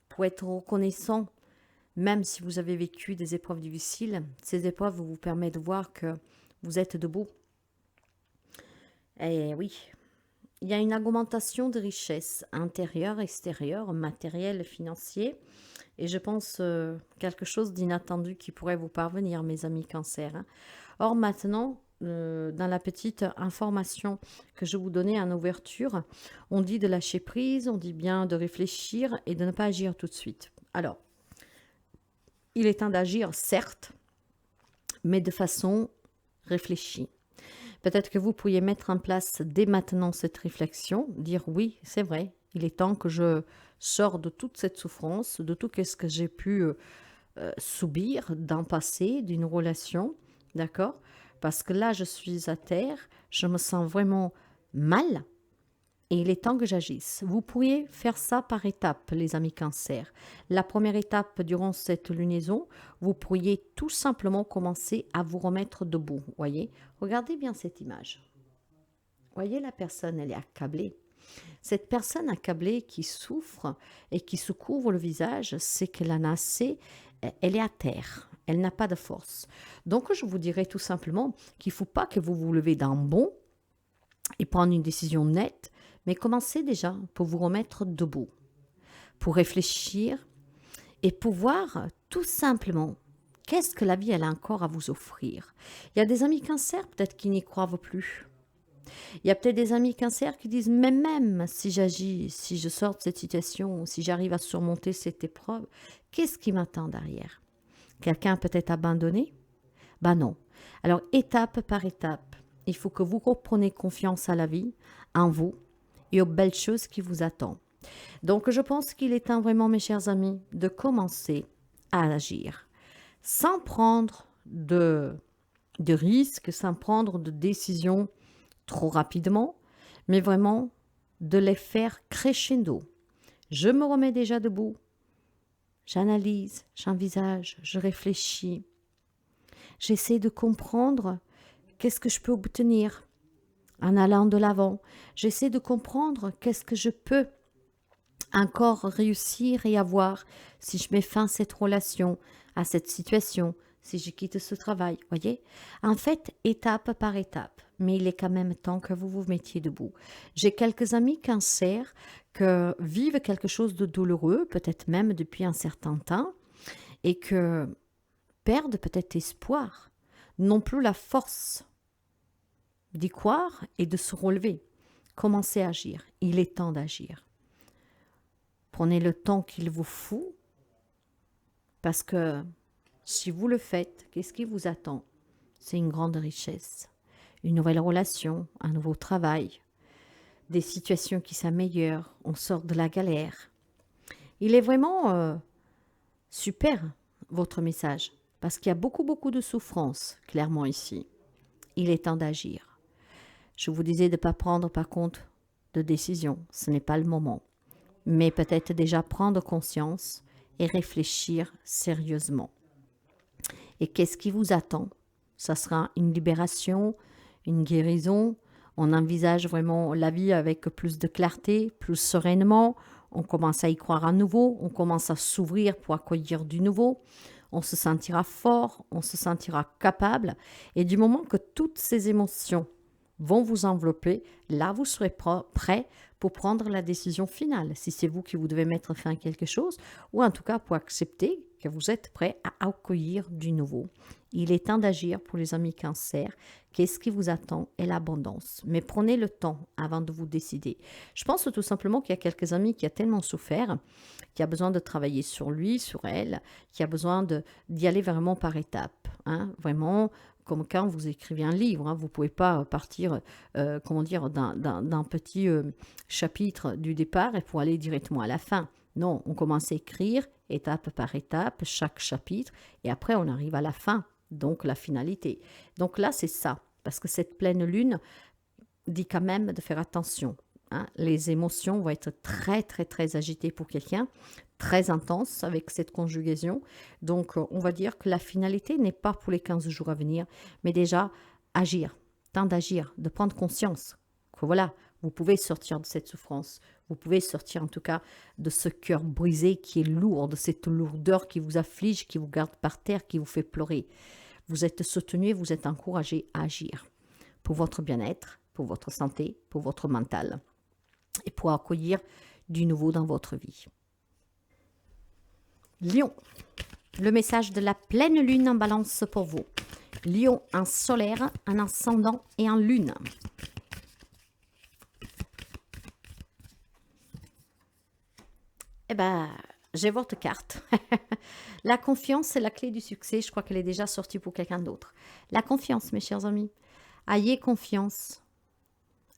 A: pour être reconnaissant, même si vous avez vécu des épreuves difficiles, ces épreuves vous permettent de voir que vous êtes debout. Et oui, il y a une augmentation de richesses intérieures, extérieures, matérielles, financières. Et je pense quelque chose d'inattendu qui pourrait vous parvenir, mes amis Cancer. Hein. Or maintenant, dans la petite information que je vous donnais en ouverture, on dit de lâcher prise, on dit bien de réfléchir et de ne pas agir tout de suite. Alors, il est temps d'agir, certes, mais de façon réfléchie. Peut-être que vous pourriez mettre en place dès maintenant cette réflexion, dire oui, c'est vrai, il est temps que je sors de toute cette souffrance, de tout ce que j'ai pu subir d'un passé, d'une relation, d'accord? Parce que là, je suis à terre, je me sens vraiment mal et il est temps que j'agisse. Vous pourriez faire ça par étapes, les amis Cancer. La première étape durant cette lunaison, vous pourriez tout simplement commencer à vous remettre debout, voyez? Regardez bien cette image. Voyez, la personne, elle est accablée. Cette personne accablée qui souffre et qui se couvre le visage, c'est qu'elle en a assez, elle est à terre, elle n'a pas de force. Donc je vous dirais tout simplement qu'il ne faut pas que vous vous levez d'un bond et prendre une décision nette, mais commencez déjà pour vous remettre debout, pour réfléchir et pour voir tout simplement qu'est-ce que la vie elle a encore à vous offrir. Il y a des amis Cancer peut-être qui n'y croient plus. Il y a peut-être des amis cancer qui disent, mais même si j'agis, si je sors de cette situation, si j'arrive à surmonter cette épreuve, qu'est-ce qui m'attend derrière? Quelqu'un peut-être abandonné? Ben non. Alors, étape par étape, il faut que vous repreniez confiance à la vie, en vous et aux belles choses qui vous attendent. Donc, je pense qu'il est temps vraiment, mes chers amis, de commencer à agir sans prendre de risques, sans prendre de décisions trop rapidement, mais vraiment de les faire crescendo. Je me remets déjà debout, j'analyse, j'envisage, je réfléchis, j'essaie de comprendre qu'est-ce que je peux obtenir en allant de l'avant. J'essaie de comprendre qu'est-ce que je peux encore réussir et avoir si je mets fin à cette relation, à cette situation, si je quitte ce travail, voyez? En fait, étape par étape, mais il est quand même temps que vous vous mettiez debout. J'ai quelques amis cancer que vivent quelque chose de douloureux, peut-être même depuis un certain temps, et que perdent peut-être espoir, n'ont plus la force d'y croire et de se relever. Commencez à agir, il est temps d'agir. Prenez le temps qu'il vous faut, parce que si vous le faites, qu'est-ce qui vous attend? C'est une grande richesse, une nouvelle relation, un nouveau travail, des situations qui s'améliorent, on sort de la galère. Il est vraiment super, votre message, parce qu'il y a beaucoup de souffrance, clairement ici. Il est temps d'agir. Je vous disais de ne pas prendre par contre de décision, ce n'est pas le moment. Mais peut-être déjà prendre conscience et réfléchir sérieusement. Et qu'est-ce qui vous attend? Ça sera une libération, une guérison. On envisage vraiment la vie avec plus de clarté, plus sereinement. On commence à y croire à nouveau. On commence à s'ouvrir pour accueillir du nouveau. On se sentira fort, on se sentira capable. Et du moment que toutes ces émotions vont vous envelopper, là vous serez prêt pour prendre la décision finale, si c'est vous qui vous devez mettre fin à quelque chose, ou en tout cas pour accepter que vous êtes prêt à accueillir du nouveau. Il est temps d'agir pour les amis cancer. Qu'est-ce qui vous attend? Et l'abondance. Mais prenez le temps avant de vous décider. Je pense tout simplement qu'il y a quelques amis qui ont tellement souffert, qui a besoin de travailler sur lui, sur elle, qui a besoin d'y aller vraiment par étapes. Hein, vraiment, comme quand vous écrivez un livre, hein, vous ne pouvez pas partir comment dire, d'un petit chapitre du départ et pour aller directement à la fin. Non, on commence à écrire étape par étape, chaque chapitre, et après on arrive à la fin, donc la finalité. Donc là, c'est ça, parce que cette pleine lune dit quand même de faire attention. Hein. Les émotions vont être très agitées pour quelqu'un, très intenses avec cette conjugaison. Donc, on va dire que la finalité n'est pas pour les 15 jours à venir, mais déjà agir, temps d'agir, de prendre conscience que voilà, vous pouvez sortir de cette souffrance, vous pouvez sortir en tout cas de ce cœur brisé qui est lourd, de cette lourdeur qui vous afflige, qui vous garde par terre, qui vous fait pleurer. Vous êtes soutenu et vous êtes encouragé à agir pour votre bien-être, pour votre santé, pour votre mental et pour accueillir du nouveau dans votre vie. Lion, le message de la pleine lune en balance pour vous. Lion en solaire, en ascendant et en lune. Eh bien, j'ai votre carte. La confiance, c'est la clé du succès. Je crois qu'elle est déjà sortie pour quelqu'un d'autre. La confiance, mes chers amis. Ayez confiance.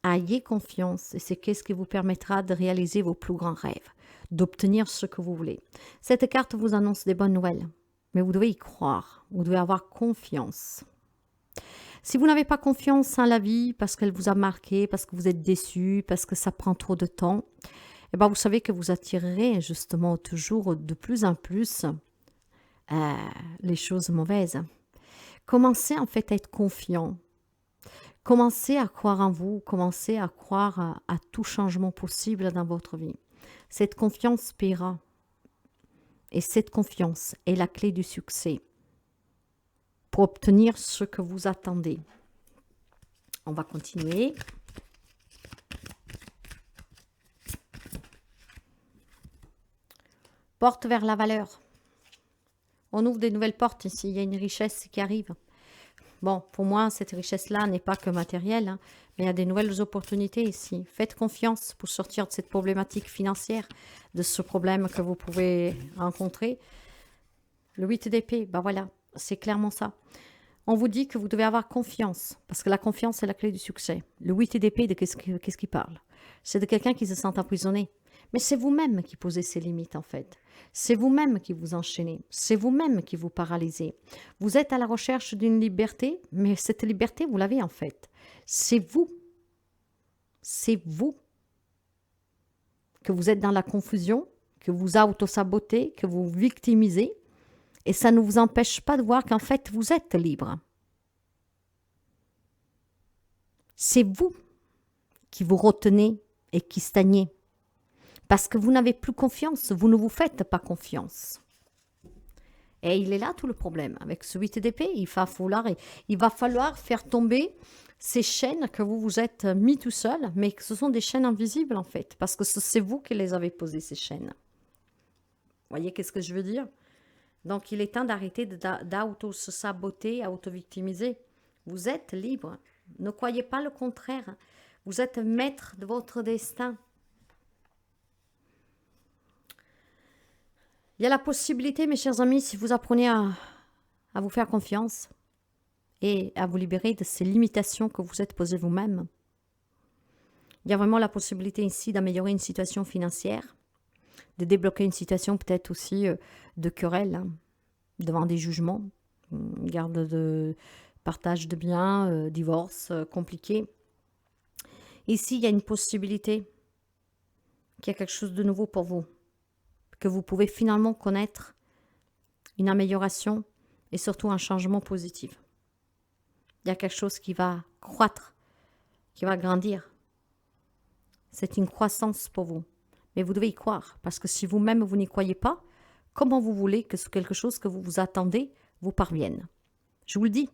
A: Ayez confiance et c'est ce qui vous permettra de réaliser vos plus grands rêves, d'obtenir ce que vous voulez. Cette carte vous annonce des bonnes nouvelles, mais vous devez y croire. Vous devez avoir confiance. Si vous n'avez pas confiance en la vie parce qu'elle vous a marqué, parce que vous êtes déçu, parce que ça prend trop de temps, eh bien vous savez que vous attirerez justement toujours de plus en plus les choses mauvaises. Commencez en fait à être confiant. Commencez à croire en vous, commencez à croire à tout changement possible dans votre vie. Cette confiance paiera. Et cette confiance est la clé du succès pour obtenir ce que vous attendez. On va continuer. Porte vers la valeur. On ouvre des nouvelles portes ici, il y a une richesse qui arrive. Bon, pour moi, cette richesse-là n'est pas que matérielle, hein, mais il y a des nouvelles opportunités ici. Faites confiance pour sortir de cette problématique financière, de ce problème que vous pouvez rencontrer. Le 8 d'épée, ben voilà, c'est clairement ça. On vous dit que vous devez avoir confiance, parce que la confiance est la clé du succès. Le 8 d'épée, de qu'est-ce qu'il parle? C'est de quelqu'un qui se sent emprisonné. Mais c'est vous-même qui posez ces limites, en fait. C'est vous-même qui vous enchaînez. C'est vous-même qui vous paralysez. Vous êtes à la recherche d'une liberté, mais cette liberté, vous l'avez en fait. C'est vous. C'est vous. Que vous êtes dans la confusion, que vous auto-sabotez, que vous victimisez. Et ça ne vous empêche pas de voir qu'en fait, vous êtes libre. C'est vous qui vous retenez et qui stagnez. Parce que vous n'avez plus confiance, vous ne vous faites pas confiance. Et il est là tout le problème. Avec ce 8 d'épée, il va falloir faire tomber ces chaînes que vous vous êtes mis tout seul, mais que ce sont des chaînes invisibles en fait, parce que c'est vous qui les avez posées, ces chaînes. Vous voyez qu'est-ce que je veux dire? Donc il est temps d'arrêter d'auto-se-saboter, auto-victimiser. Vous êtes libre. Ne croyez pas le contraire. Vous êtes maître de votre destin. Il y a la possibilité, mes chers amis, si vous apprenez à vous faire confiance et à vous libérer de ces limitations que vous êtes posées vous-même. Il y a vraiment la possibilité ici d'améliorer une situation financière, de débloquer une situation peut-être aussi de querelle, hein, devant des jugements, garde de partage de biens, divorce compliqué. Ici, il y a une possibilité qu'il y a quelque chose de nouveau pour vous, que vous pouvez finalement connaître une amélioration et surtout un changement positif. Il y a quelque chose qui va croître, qui va grandir. C'est une croissance pour vous. Mais vous devez y croire, parce que si vous-même vous n'y croyez pas, comment vous voulez que quelque chose que vous vous attendez vous parvienne? Je vous le dis,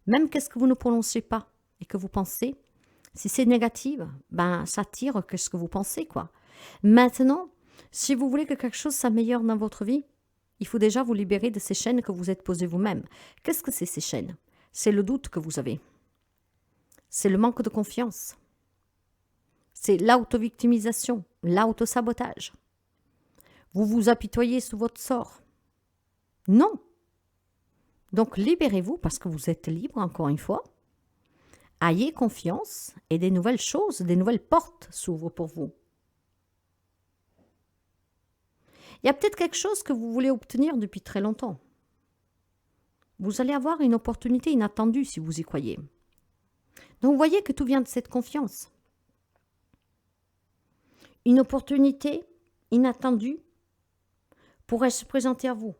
A: même qu'est-ce que vous ne prononcez pas et que vous pensez, si c'est négatif, ben ça tire que ce que vous pensez, quoi. Maintenant, si vous voulez que quelque chose s'améliore dans votre vie, il faut déjà vous libérer de ces chaînes que vous êtes posées vous-même. Qu'est-ce que c'est ces chaînes? C'est le doute que vous avez. C'est le manque de confiance. C'est l'auto-victimisation, l'auto-sabotage. Vous vous apitoyez sur votre sort. Non. Donc libérez-vous parce que vous êtes libre, encore une fois. Ayez confiance et des nouvelles choses, des nouvelles portes s'ouvrent pour vous. Il y a peut-être quelque chose que vous voulez obtenir depuis très longtemps. Vous allez avoir une opportunité inattendue si vous y croyez. Donc vous voyez que tout vient de cette confiance. Une opportunité inattendue pourrait se présenter à vous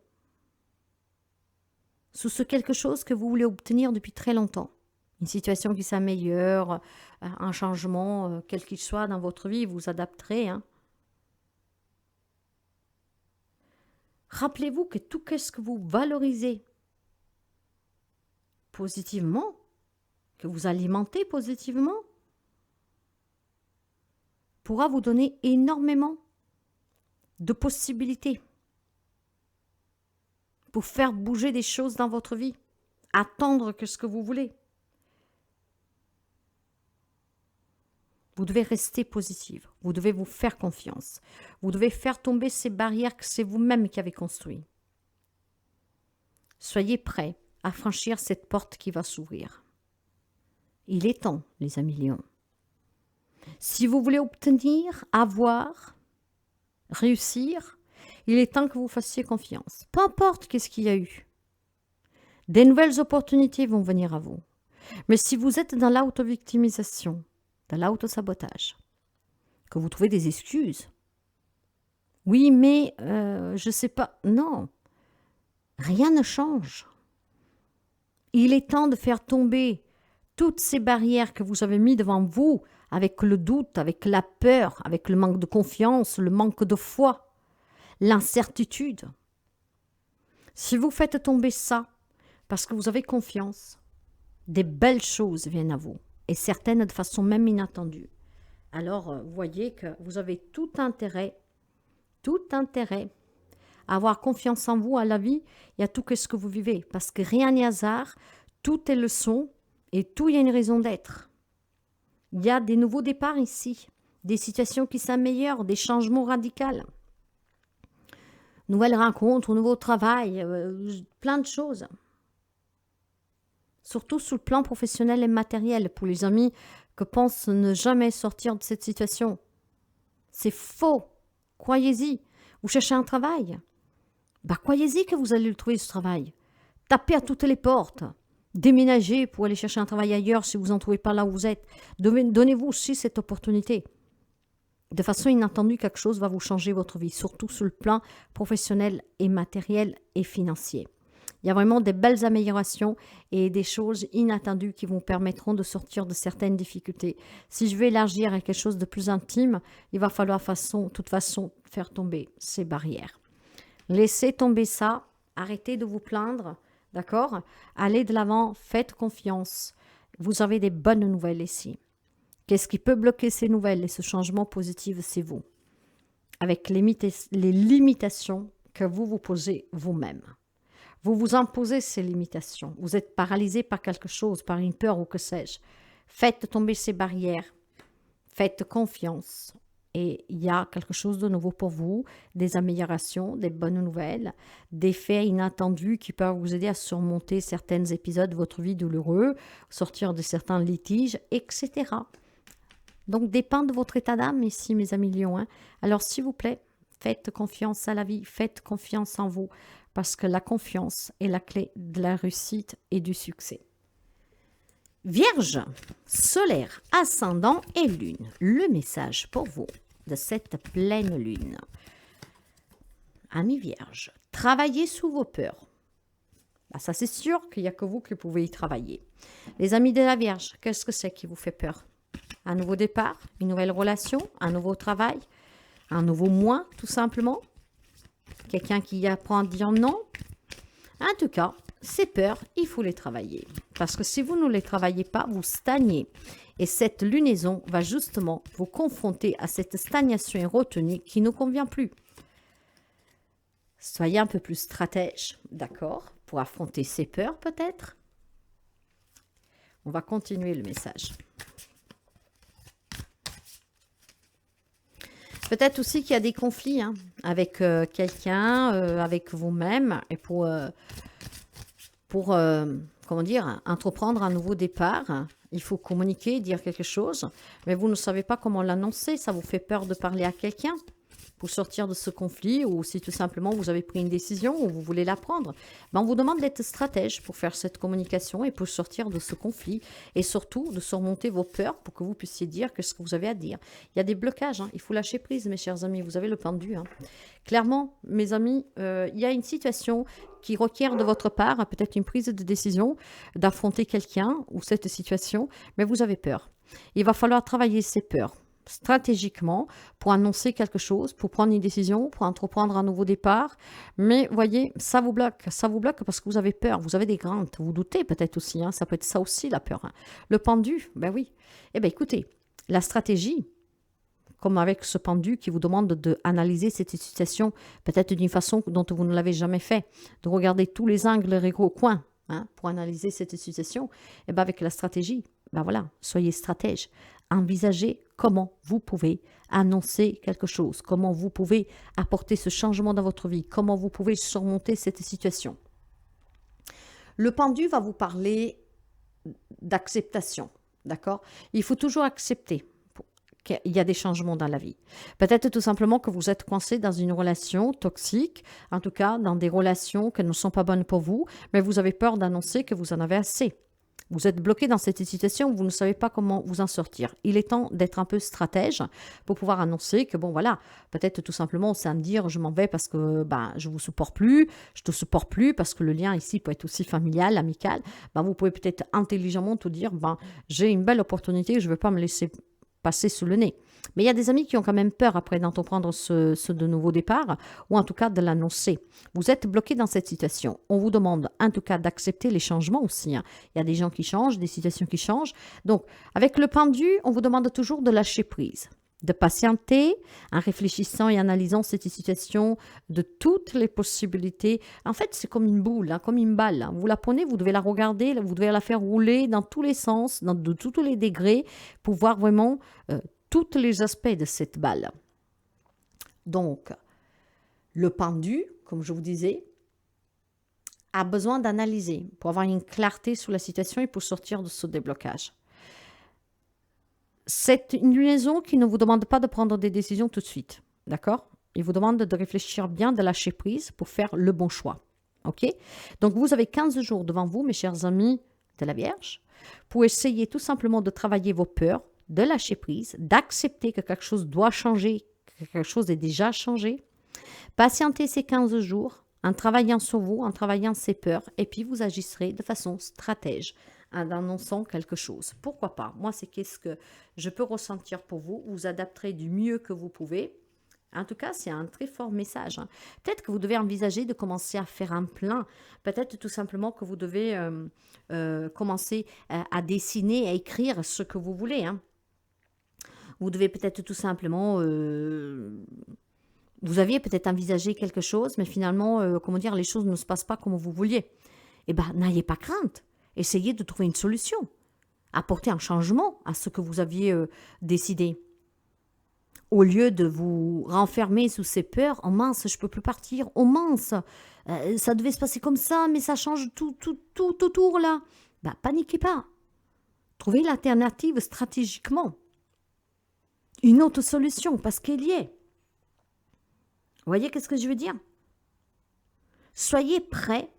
A: sous ce quelque chose que vous voulez obtenir depuis très longtemps. Une situation qui s'améliore, un changement, quel qu'il soit dans votre vie, vous adapterez. Hein. Rappelez-vous que tout ce que vous valorisez positivement, que vous alimentez positivement, pourra vous donner énormément de possibilités pour faire bouger des choses dans votre vie, attendre que ce que vous voulez. Vous devez rester positive, vous devez vous faire confiance, vous devez faire tomber ces barrières que c'est vous-même qui avez construites. Soyez prêts à franchir cette porte qui va s'ouvrir. Il est temps, les amis lions. Si vous voulez obtenir, avoir, réussir, il est temps que vous fassiez confiance. Peu importe qu'est-ce qu'il y a eu. Des nouvelles opportunités vont venir à vous. Mais si vous êtes dans l'auto-victimisation, dans l'auto-sabotage, que vous trouvez des excuses, oui, mais je ne sais pas, non, rien ne change. Il est temps de faire tomber toutes ces barrières que vous avez mises devant vous, avec le doute, avec la peur, avec le manque de confiance, le manque de foi, l'incertitude. Si vous faites tomber ça, parce que vous avez confiance, des belles choses viennent à vous, et certaines de façon même inattendue. Alors, vous voyez que vous avez tout intérêt à avoir confiance en vous, à la vie et à tout ce que vous vivez, parce que rien n'est hasard, Tout est leçon et tout, il y a une raison d'être. Il y a des nouveaux départs ici, des situations qui s'améliorent, des changements radicaux. Nouvelles rencontres, nouveau travail, plein de choses. Surtout sur le plan professionnel et matériel, pour les amis que pensent ne jamais sortir de cette situation. C'est faux. Croyez-y. Vous cherchez un travail. Croyez-y que vous allez le trouver, ce travail. Tapez à toutes les portes. Déménagez pour aller chercher un travail ailleurs si vous n'en trouvez pas là où vous êtes. Donnez-vous aussi cette opportunité. De façon inattendue, quelque chose va vous changer votre vie, surtout sur le plan professionnel et matériel et financier. Il y a vraiment des belles améliorations et des choses inattendues qui vous permettront de sortir de certaines difficultés. Si je veux élargir à quelque chose de plus intime, il va falloir de toute façon faire tomber ces barrières. Laissez tomber ça, arrêtez de vous plaindre, d'accord? Allez de l'avant, faites confiance. Vous avez des bonnes nouvelles ici. Qu'est-ce qui peut bloquer ces nouvelles et ce changement positif, c'est vous. Avec les limitations que vous vous posez vous-même. Vous vous imposez ces limitations. Vous êtes paralysé par quelque chose, par une peur ou que sais-je. Faites tomber ces barrières. Faites confiance. Et il y a quelque chose de nouveau pour vous, des améliorations, des bonnes nouvelles, des faits inattendus qui peuvent vous aider à surmonter certains épisodes de votre vie douloureux, sortir de certains litiges, etc. Donc, dépend de votre état d'âme ici, mes amis lions. Alors, s'il vous plaît, faites confiance à la vie, faites confiance en vous, parce que la confiance est la clé de la réussite et du succès. Vierge, solaire, ascendant et lune. Le message pour vous de cette pleine lune. Amis Vierge, travaillez sous vos peurs. Ça, c'est sûr qu'il n'y a que vous qui pouvez y travailler. Les amis de la Vierge, qu'est-ce que c'est qui vous fait peur? Un nouveau départ, une nouvelle relation, un nouveau travail, un nouveau moi, tout simplement. Quelqu'un qui apprend à dire non. En tout cas, ces peurs, il faut les travailler. Parce que si vous ne les travaillez pas, vous stagnez. Et cette lunaison va justement vous confronter à cette stagnation et retenue qui ne convient plus. Soyez un peu plus stratège, d'accord, pour affronter ces peurs peut-être. On va continuer le message. Peut-être aussi qu'il y a des conflits avec quelqu'un, avec vous-même, et pour entreprendre un nouveau départ, il faut communiquer, dire quelque chose, mais vous ne savez pas comment l'annoncer, ça vous fait peur de parler à quelqu'un pour sortir de ce conflit, ou si tout simplement vous avez pris une décision ou vous voulez la prendre, on vous demande d'être stratège pour faire cette communication et pour sortir de ce conflit, et surtout de surmonter vos peurs pour que vous puissiez dire ce que vous avez à dire. Il y a des blocages, il faut lâcher prise, mes chers amis, vous avez le pendu. Clairement, mes amis, il y a une situation qui requiert de votre part peut-être une prise de décision, d'affronter quelqu'un ou cette situation, mais vous avez peur. Il va falloir travailler ces peurs stratégiquement pour annoncer quelque chose, pour prendre une décision, pour entreprendre un nouveau départ. Mais voyez, ça vous bloque parce que vous avez peur, vous avez des craintes, vous doutez peut-être aussi, ça peut être ça aussi la peur. Le pendu, oui. Écoutez, la stratégie, comme avec ce pendu qui vous demande d'analyser cette situation peut-être d'une façon dont vous ne l'avez jamais fait, de regarder tous les angles régaux au coin pour analyser cette situation, avec la stratégie, voilà, soyez stratège. Envisagez comment vous pouvez annoncer quelque chose, comment vous pouvez apporter ce changement dans votre vie, comment vous pouvez surmonter cette situation. Le pendu va vous parler d'acceptation, d'accord? Il faut toujours accepter qu'il y a des changements dans la vie. Peut-être tout simplement que vous êtes coincé dans une relation toxique, en tout cas dans des relations qui ne sont pas bonnes pour vous, mais vous avez peur d'annoncer que vous en avez assez. Vous êtes bloqué dans cette situation où vous ne savez pas comment vous en sortir. Il est temps d'être un peu stratège pour pouvoir annoncer que peut-être tout simplement c'est à me dire je m'en vais parce que je vous supporte plus, je te supporte plus parce que le lien ici peut être aussi familial, amical. Vous pouvez peut-être intelligemment tout dire j'ai une belle opportunité, je ne veux pas me laisser passer sous le nez. Mais il y a des amis qui ont quand même peur après d'entreprendre ce de nouveau départ, ou en tout cas de l'annoncer. Vous êtes bloqué dans cette situation. On vous demande en tout cas d'accepter les changements aussi. Il y a des gens qui changent, des situations qui changent. Donc, avec le pendu, on vous demande toujours de lâcher prise. de patienter en réfléchissant et analysant cette situation de toutes les possibilités. En fait, c'est comme une boule, hein, comme une balle. Vous la prenez, vous devez la regarder, vous devez la faire rouler dans tous les sens, de tous les degrés, pour voir vraiment tous les aspects de cette balle. Donc, le pendu, comme je vous disais, a besoin d'analyser pour avoir une clarté sur la situation et pour sortir de ce déblocage. C'est une liaison qui ne vous demande pas de prendre des décisions tout de suite, d'accord? Il vous demande de réfléchir bien, de lâcher prise pour faire le bon choix, ok? Donc, vous avez 15 jours devant vous, mes chers amis de la Vierge, pour essayer tout simplement de travailler vos peurs, de lâcher prise, d'accepter que quelque chose doit changer, que quelque chose est déjà changé. Patientez ces 15 jours en travaillant sur vous, en travaillant ces peurs, et puis vous agirez de façon stratège en annonçant quelque chose. Pourquoi pas? Moi, c'est qu'est-ce que je peux ressentir pour vous. Vous adapterez du mieux que vous pouvez. En tout cas, c'est un très fort message, hein. Peut-être que vous devez envisager de commencer à faire un plan. Peut-être tout simplement que vous devez commencer à dessiner, à écrire ce que vous voulez, hein. Vous devez peut-être tout simplement... vous aviez peut-être envisagé quelque chose, mais finalement, comment dire, les choses ne se passent pas comme vous vouliez. Eh bien, n'ayez pas crainte. Essayez de trouver une solution. Apporter un changement à ce que vous aviez décidé. Au lieu de vous renfermer sous ces peurs, oh mince, je ne peux plus partir, oh mince, ça devait se passer comme ça, mais ça change tout autour là. Ben, paniquez pas. Trouvez l'alternative stratégiquement. Une autre solution, parce qu'il y est. Vous voyez qu'est-ce que je veux dire? Soyez prêts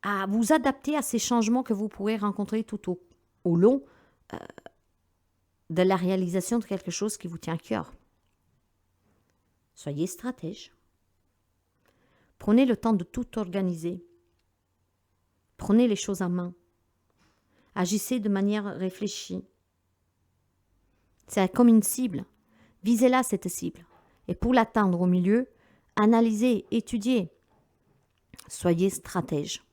A: à vous adapter à ces changements que vous pourrez rencontrer tout au long de la réalisation de quelque chose qui vous tient à cœur. Soyez stratège. Prenez le temps de tout organiser. Prenez les choses en main. Agissez de manière réfléchie. C'est comme une cible. Visez-la, cette cible. Et pour l'atteindre au milieu, analysez, étudiez. Soyez stratège.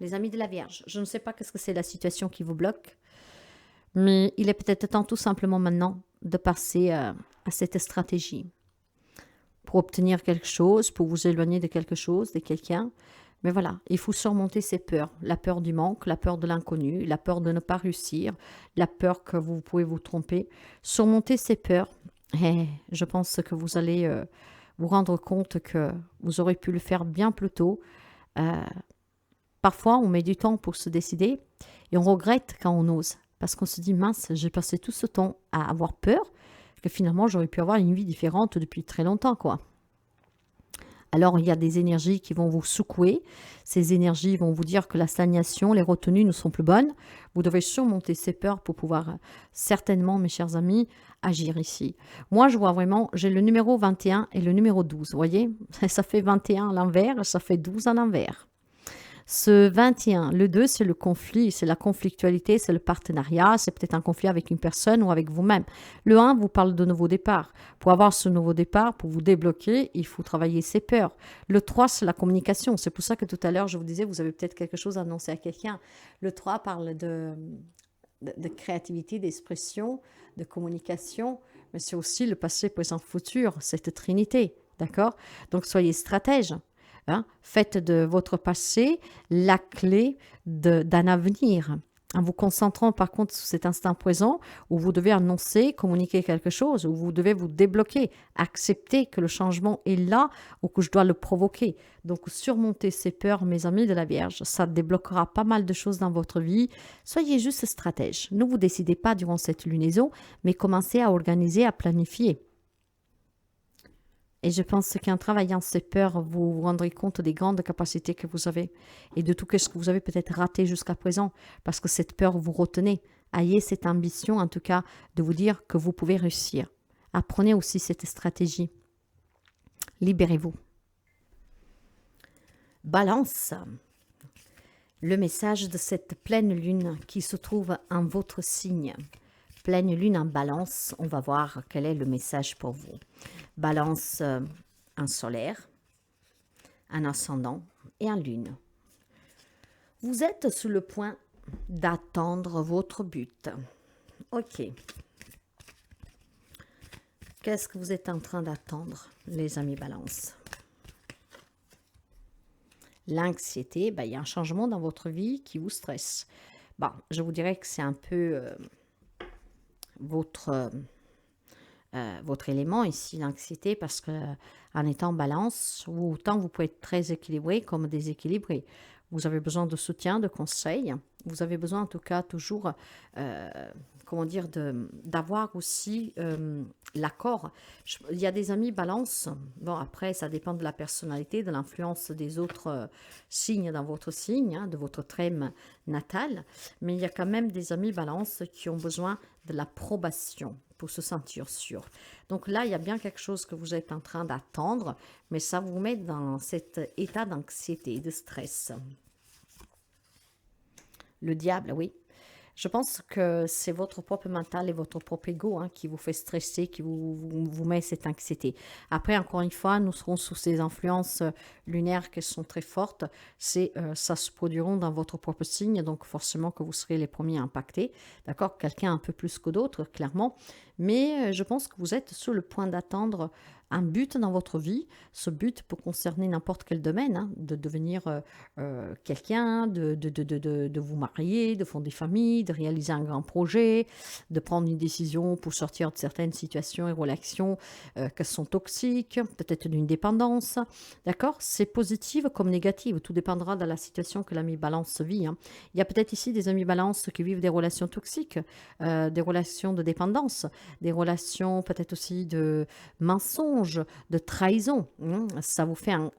A: Les amis de la Vierge, je ne sais pas qu'est-ce que c'est la situation qui vous bloque, mais il est peut-être temps tout simplement maintenant de passer à cette stratégie pour obtenir quelque chose, pour vous éloigner de quelque chose, de quelqu'un. Mais voilà, il faut surmonter ces peurs. La peur du manque, la peur de l'inconnu, la peur de ne pas réussir, la peur que vous pouvez vous tromper. Surmonter ces peurs, et je pense que vous allez vous rendre compte que vous aurez pu le faire bien plus tôt. Parfois, on met du temps pour se décider et on regrette quand on ose. Parce qu'on se dit, mince, j'ai passé tout ce temps à avoir peur que finalement, j'aurais pu avoir une vie différente depuis très longtemps, quoi. Alors, il y a des énergies qui vont vous secouer. Ces énergies vont vous dire que la stagnation, les retenues ne sont plus bonnes. Vous devez surmonter ces peurs pour pouvoir certainement, mes chers amis, agir ici. Moi, je vois vraiment, j'ai le numéro 21 et le numéro 12. Vous voyez, ça fait 21 à l'envers, ça fait 12 à l'envers. Ce 21, le 2, c'est le conflit, c'est la conflictualité, c'est le partenariat, c'est peut-être un conflit avec une personne ou avec vous-même. Le 1 vous parle de nouveau départ. Pour avoir ce nouveau départ, pour vous débloquer, il faut travailler ses peurs. Le 3, c'est la communication. C'est pour ça que tout à l'heure, je vous disais, vous avez peut-être quelque chose à annoncer à quelqu'un. Le 3 parle de créativité, d'expression, de communication, mais c'est aussi le passé, présent, futur, cette trinité. D'accord? Donc, soyez stratège. Hein, faites de votre passé la clé d'un avenir. En vous concentrant par contre sur cet instant présent où vous devez annoncer, communiquer quelque chose, où vous devez vous débloquer, accepter que le changement est là ou que je dois le provoquer. Donc surmonter ces peurs, mes amis de la Vierge, ça débloquera pas mal de choses dans votre vie. Soyez juste stratège. Ne vous décidez pas durant cette lunaison, mais commencez à organiser, à planifier. Et je pense qu'en travaillant ces peurs, vous vous rendrez compte des grandes capacités que vous avez et de tout ce que vous avez peut-être raté jusqu'à présent parce que cette peur vous retenez. Ayez cette ambition, en tout cas, de vous dire que vous pouvez réussir. Apprenez aussi cette stratégie. Libérez-vous. Balance. Le message de cette pleine lune qui se trouve en votre signe. Pleine lune en balance, on va voir quel est le message pour vous. Balance en solaire, en ascendant et en lune. Vous êtes sur le point d'atteindre votre but. Ok. Qu'est-ce que vous êtes en train d'attendre, les amis Balance? L'anxiété, ben, il y a un changement dans votre vie qui vous stresse. Bon, je vous dirais que c'est un peu votre, votre élément ici, l'anxiété, parce que en étant balance, autant vous pouvez être très équilibré comme déséquilibré. Vous avez besoin de soutien, de conseils. Vous avez besoin en tout cas toujours, comment dire, d'avoir aussi l'accord. Il y a des amis balance. Bon, après, ça dépend de la personnalité, de l'influence des autres signes dans votre signe, hein, de votre thème natal. Mais il y a quand même des amis balance qui ont besoin de l'approbation pour se sentir sûr. Donc là, il y a bien quelque chose que vous êtes en train d'attendre, mais ça vous met dans cet état d'anxiété, de stress. Le diable, oui. Je pense que c'est votre propre mental et votre propre ego hein, qui vous fait stresser, qui vous met cette anxiété. Après, encore une fois, nous serons sous ces influences lunaires qui sont très fortes. Ça se produiront dans votre propre signe, donc forcément que vous serez les premiers impactés. D'accord? Quelqu'un un peu plus que d'autres, clairement. Mais je pense que vous êtes sur le point d'attendre un but dans votre vie. Ce but peut concerner n'importe quel domaine, hein, de devenir quelqu'un, de vous marier, de fonder famille, de réaliser un grand projet, de prendre une décision pour sortir de certaines situations et relations qui sont toxiques, peut-être d'une dépendance. D'accord? C'est positive comme négative, tout dépendra de la situation que l'ami balance vit. Hein. Il y a peut-être ici des amis balance qui vivent des relations toxiques, des relations de dépendance, des relations peut-être aussi de mensonges, de trahison. Ça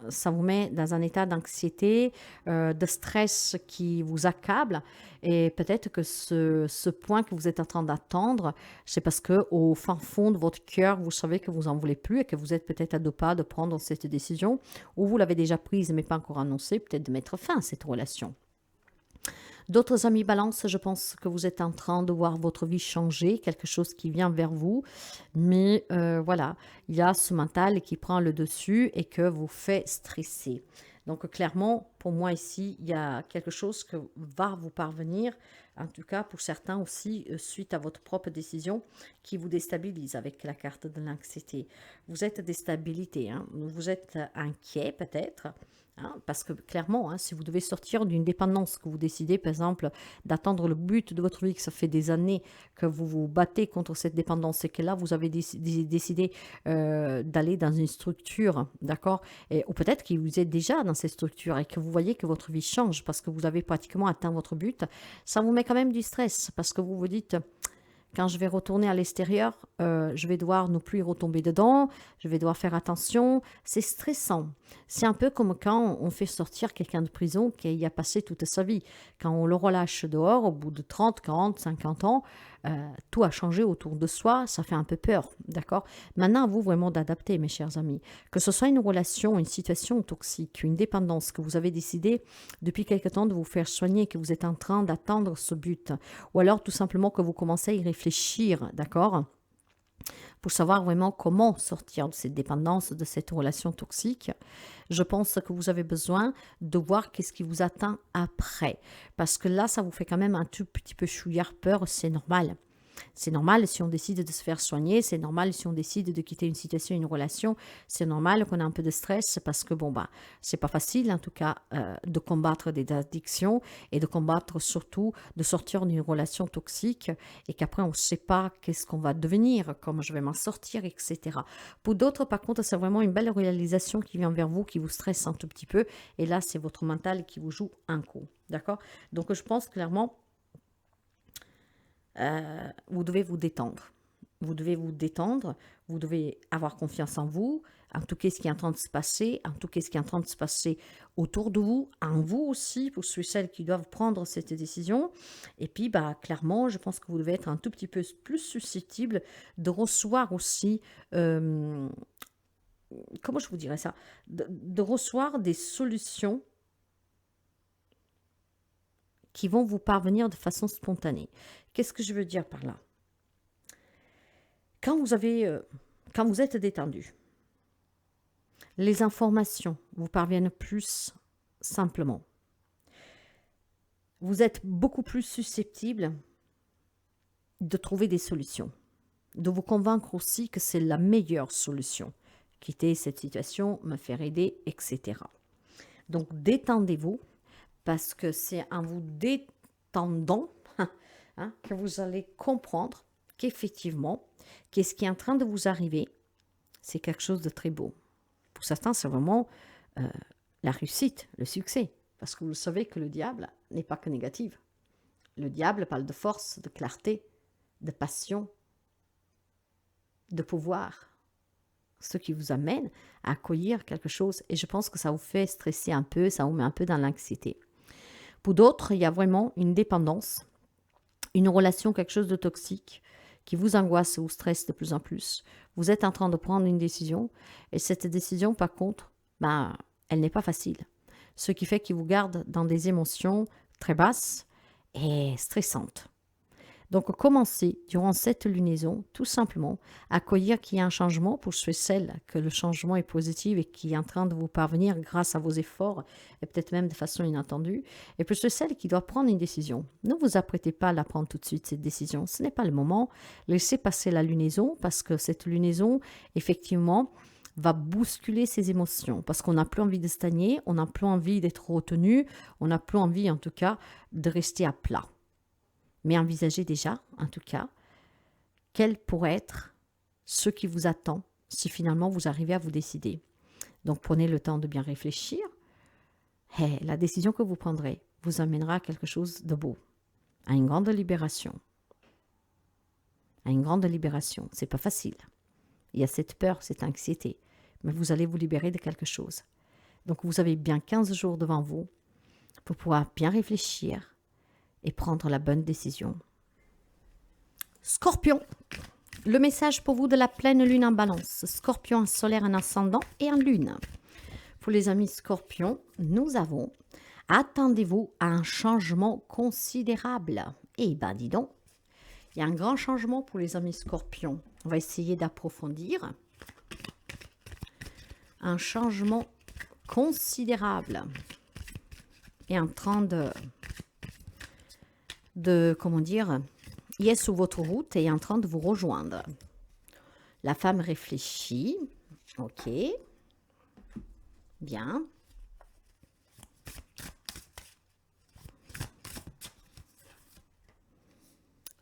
A: ça vous met dans un état d'anxiété, de stress qui vous accable. Et peut-être que ce point que vous êtes en train d'attendre, c'est parce que au fin fond de votre cœur, vous savez que vous en voulez plus et que vous êtes peut-être à deux pas de prendre cette décision, ou vous l'avez déjà prise mais pas encore annoncée, peut-être de mettre fin à cette relation. D'autres amis balance, je pense que vous êtes en train de voir votre vie changer, quelque chose qui vient vers vous. Mais voilà, il y a ce mental qui prend le dessus et que vous fait stresser. Donc clairement, pour moi ici, il y a quelque chose que va vous parvenir, en tout cas pour certains aussi, suite à votre propre décision, qui vous déstabilise avec la carte de l'anxiété. Vous êtes déstabilisé, hein, vous êtes inquiet peut-être. Hein, parce que clairement, hein, si vous devez sortir d'une dépendance, que vous décidez par exemple d'attendre le but de votre vie, que ça fait des années que vous vous battez contre cette dépendance et que là vous avez décidé d'aller dans une structure, d'accord, ou peut-être que vous êtes déjà dans cette structure et que vous voyez que votre vie change parce que vous avez pratiquement atteint votre but, ça vous met quand même du stress parce que vous vous dites... Quand je vais retourner à l'extérieur, je vais devoir ne plus y retomber dedans, je vais devoir faire attention. C'est stressant. C'est un peu comme quand on fait sortir quelqu'un de prison qui y a passé toute sa vie. Quand on le relâche dehors, au bout de 30, 40, 50 ans, tout a changé autour de soi, ça fait un peu peur, d'accord? Maintenant, à vous vraiment d'adapter, mes chers amis. Que ce soit une relation, une situation toxique, une dépendance que vous avez décidé depuis quelque temps de vous faire soigner, que vous êtes en train d'attendre ce but, ou alors tout simplement que vous commencez à y réfléchir, d'accord? Pour savoir vraiment comment sortir de cette dépendance, de cette relation toxique, je pense que vous avez besoin de voir qu'est-ce qui vous attend après. Parce que là, ça vous fait quand même un tout petit peu chouillard peur, c'est normal. C'est normal si on décide de se faire soigner, c'est normal si on décide de quitter une situation, une relation, c'est normal qu'on a un peu de stress parce que bon bah c'est pas facile en tout cas de combattre des addictions et de combattre surtout de sortir d'une relation toxique et qu'après on ne sait pas qu'est-ce qu'on va devenir, comment je vais m'en sortir, etc. Pour d'autres par contre c'est vraiment une belle réalisation qui vient vers vous, qui vous stresse un tout petit peu et là c'est votre mental qui vous joue un coup, d'accord? Donc je pense clairement vous devez vous détendre. Vous devez vous détendre, vous devez avoir confiance en vous, en tout cas ce qui est en train de se passer, en tout cas ce qui est en train de se passer autour de vous, en vous aussi, pour ceux et celles qui doivent prendre cette décision. Et puis, bah, clairement, je pense que vous devez être un tout petit peu plus susceptible de recevoir aussi, comment je vous dirais ça, de recevoir des solutions qui vont vous parvenir de façon spontanée. Qu'est-ce que je veux dire par là? Quand vous êtes détendu, les informations vous parviennent plus simplement. Vous êtes beaucoup plus susceptible de trouver des solutions. de vous convaincre aussi que c'est la meilleure solution. Quitter cette situation, me faire aider, etc. Donc détendez-vous parce que c'est en vous détendant que vous allez comprendre qu'effectivement, qu'est-ce qui est en train de vous arriver, c'est quelque chose de très beau. Pour certains, c'est vraiment la réussite, le succès. Parce que vous savez que le diable n'est pas que négatif. Le diable parle de force, de clarté, de passion, de pouvoir. Ce qui vous amène à accueillir quelque chose. Et je pense que ça vous fait stresser un peu, ça vous met un peu dans l'anxiété. Pour d'autres, il y a vraiment une dépendance, une relation, quelque chose de toxique qui vous angoisse ou stresse de plus en plus. Vous êtes en train de prendre une décision et cette décision, par contre, elle n'est pas facile. Ce qui fait qu'il vous garde dans des émotions très basses et stressantes. Donc, commencez durant cette lunaison, tout simplement, à accueillir qu'il y a un changement pour ceux et celles que le changement est positif et qui est en train de vous parvenir grâce à vos efforts et peut-être même de façon inattendue. Et pour ceux et celles qui doivent prendre une décision, ne vous apprêtez pas à la prendre tout de suite, cette décision. Ce n'est pas le moment. Laissez passer la lunaison parce que cette lunaison, effectivement, va bousculer ses émotions parce qu'on n'a plus envie de stagner, on n'a plus envie d'être retenu, on n'a plus envie, en tout cas, de rester à plat. Mais envisagez déjà, en tout cas, quel pourrait être ce qui vous attend si finalement vous arrivez à vous décider. Donc prenez le temps de bien réfléchir. Et la décision que vous prendrez vous amènera à quelque chose de beau, à une grande libération. À une grande libération. C'est pas facile. Il y a cette peur, cette anxiété, mais vous allez vous libérer de quelque chose. Donc vous avez bien 15 jours devant vous pour pouvoir bien réfléchir et prendre la bonne décision. Scorpion, le message pour vous de la pleine lune en balance. Scorpion en solaire, en ascendant et en lune. Pour les amis scorpions, nous avons « Attendez-vous à un changement considérable ». Eh bien, dis donc, il y a un grand changement pour les amis scorpions. On va essayer d'approfondir. Un changement considérable est en train comment dire, il est sur votre route et est en train de vous rejoindre. La femme réfléchit. Ok. Bien.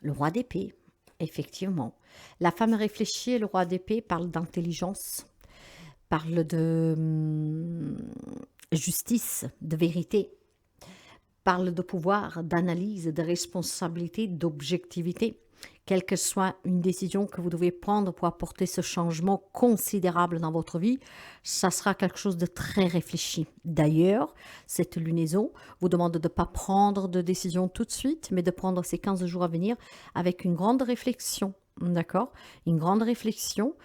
A: Le roi d'épée, effectivement. La femme réfléchit et le roi d'épée parle d'intelligence, parle de justice, de vérité, parle de pouvoir, d'analyse, de responsabilité, d'objectivité. Quelle que soit une décision que vous devez prendre pour apporter ce changement considérable dans votre vie, ça sera quelque chose de très réfléchi. D'ailleurs, cette lunaison vous demande de ne pas prendre de décision tout de suite, mais de prendre ces 15 jours à venir avec une grande réflexion. D'accord? Une grande réflexion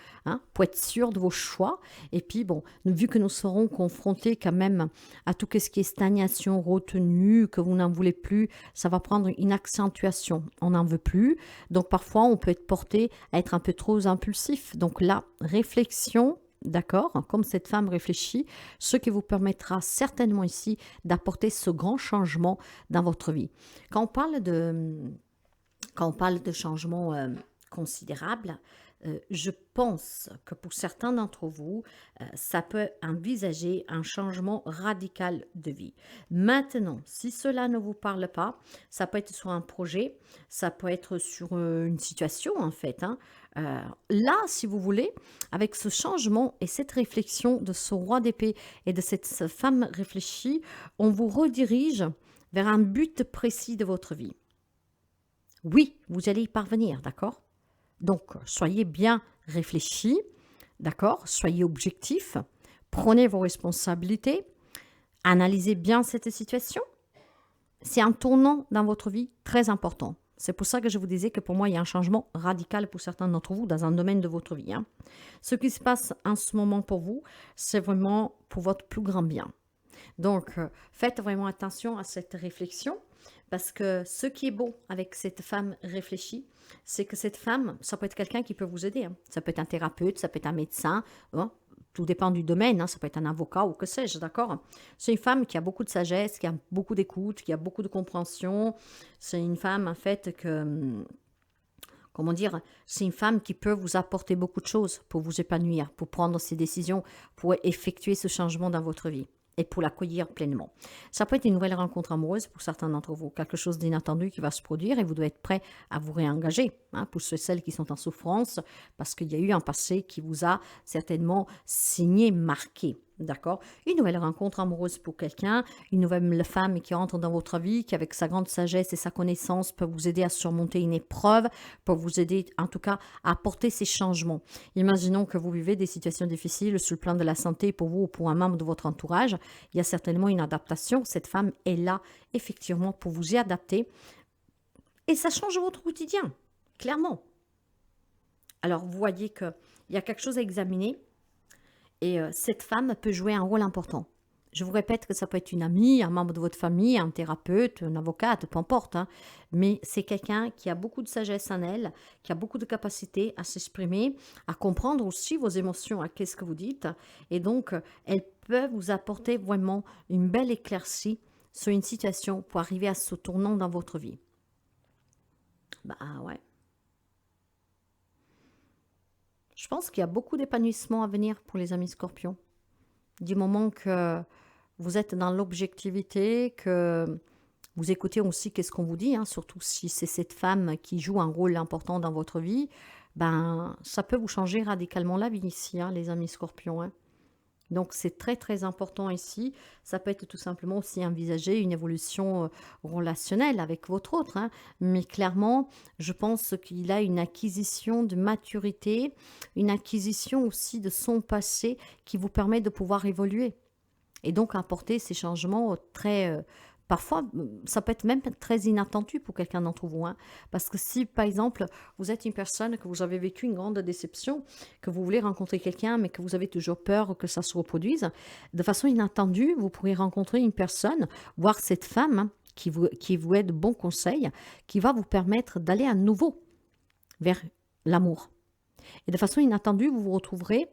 A: pour être sûr de vos choix. Et puis, bon, vu que nous serons confrontés quand même à tout ce qui est stagnation, retenue, que vous n'en voulez plus, ça va prendre une accentuation. On n'en veut plus. Donc, parfois, on peut être porté à être un peu trop impulsif. Donc, la réflexion, d'accord, comme cette femme réfléchit, ce qui vous permettra certainement ici d'apporter ce grand changement dans votre vie. Quand on parle de changement considérable, je pense que pour certains d'entre vous, ça peut envisager un changement radical de vie. Maintenant, si cela ne vous parle pas, ça peut être sur un projet, ça peut être sur une situation en fait. Là, si vous voulez, avec ce changement et cette réflexion de ce roi d'épée et de cette femme réfléchie, on vous redirige vers un but précis de votre vie. Oui, vous allez y parvenir, d'accord? Donc, soyez bien réfléchis, d'accord? Soyez objectifs, prenez vos responsabilités, analysez bien cette situation. C'est un tournant dans votre vie très important. C'est pour ça que je vous disais que pour moi, il y a un changement radical pour certains d'entre vous dans un domaine de votre vie. Ce qui se passe en ce moment pour vous, c'est vraiment pour votre plus grand bien. Donc, faites vraiment attention à cette réflexion. Parce que ce qui est beau avec cette femme réfléchie, c'est que cette femme, ça peut être quelqu'un qui peut vous aider. Ça peut être un thérapeute, ça peut être un médecin, tout dépend du domaine, ça peut être un avocat ou que sais-je, d'accord? C'est une femme qui a beaucoup de sagesse, qui a beaucoup d'écoute, qui a beaucoup de compréhension. C'est une femme, en fait, comment dire, c'est une femme qui peut vous apporter beaucoup de choses pour vous épanouir, pour prendre ces décisions, pour effectuer ce changement dans votre vie et pour l'accueillir pleinement. Ça peut être une nouvelle rencontre amoureuse pour certains d'entre vous, quelque chose d'inattendu qui va se produire et vous devez être prêt à vous réengager, hein, pour ceux et celles qui sont en souffrance, parce qu'il y a eu un passé qui vous a certainement signé, marqué. D'accord? Une nouvelle rencontre amoureuse pour quelqu'un, une nouvelle femme qui entre dans votre vie, qui avec sa grande sagesse et sa connaissance peut vous aider à surmonter une épreuve, peut vous aider en tout cas à apporter ces changements. Imaginons que vous vivez des situations difficiles sur le plan de la santé pour vous ou pour un membre de votre entourage. Il y a certainement une adaptation. Cette femme est là effectivement pour vous y adapter et ça change votre quotidien, clairement. Alors vous voyez qu'il y a quelque chose à examiner. Et cette femme peut jouer un rôle important. Je vous répète que ça peut être une amie, un membre de votre famille, un thérapeute, un avocate, peu importe. Hein. Mais c'est quelqu'un qui a beaucoup de sagesse en elle, qui a beaucoup de capacité à s'exprimer, à comprendre aussi vos émotions, à qu'est-ce que vous dites. Et donc, elle peut vous apporter vraiment une belle éclaircie sur une situation pour arriver à ce tournant dans votre vie. Bah ouais. Je pense qu'il y a beaucoup d'épanouissement à venir pour les amis scorpions. Du moment que vous êtes dans l'objectivité, que vous écoutez aussi qu'est-ce qu'on vous dit, hein, surtout si c'est cette femme qui joue un rôle important dans votre vie, ben ça peut vous changer radicalement la vie ici, hein, les amis scorpions. Hein. Donc c'est très très important ici. Ça peut être tout simplement aussi envisager une évolution relationnelle avec votre autre. Hein. Mais clairement, je pense qu'il a une acquisition de maturité, une acquisition aussi de son passé qui vous permet de pouvoir évoluer. Et donc apporter ces changements très... parfois, ça peut être même très inattendu pour quelqu'un d'entre vous. Hein. Parce que si, par exemple, vous êtes une personne que vous avez vécu une grande déception, que vous voulez rencontrer quelqu'un, mais que vous avez toujours peur que ça se reproduise, de façon inattendue, vous pourrez rencontrer une personne, voir cette femme hein, qui vous aide de bons conseils, qui va vous permettre d'aller à nouveau vers l'amour. Et de façon inattendue, vous vous retrouverez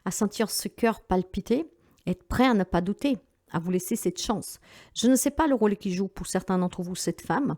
A: à sentir ce cœur palpiter, être prêt à ne pas douter, à vous laisser cette chance. Je ne sais pas le rôle qui joue pour certains d'entre vous cette femme,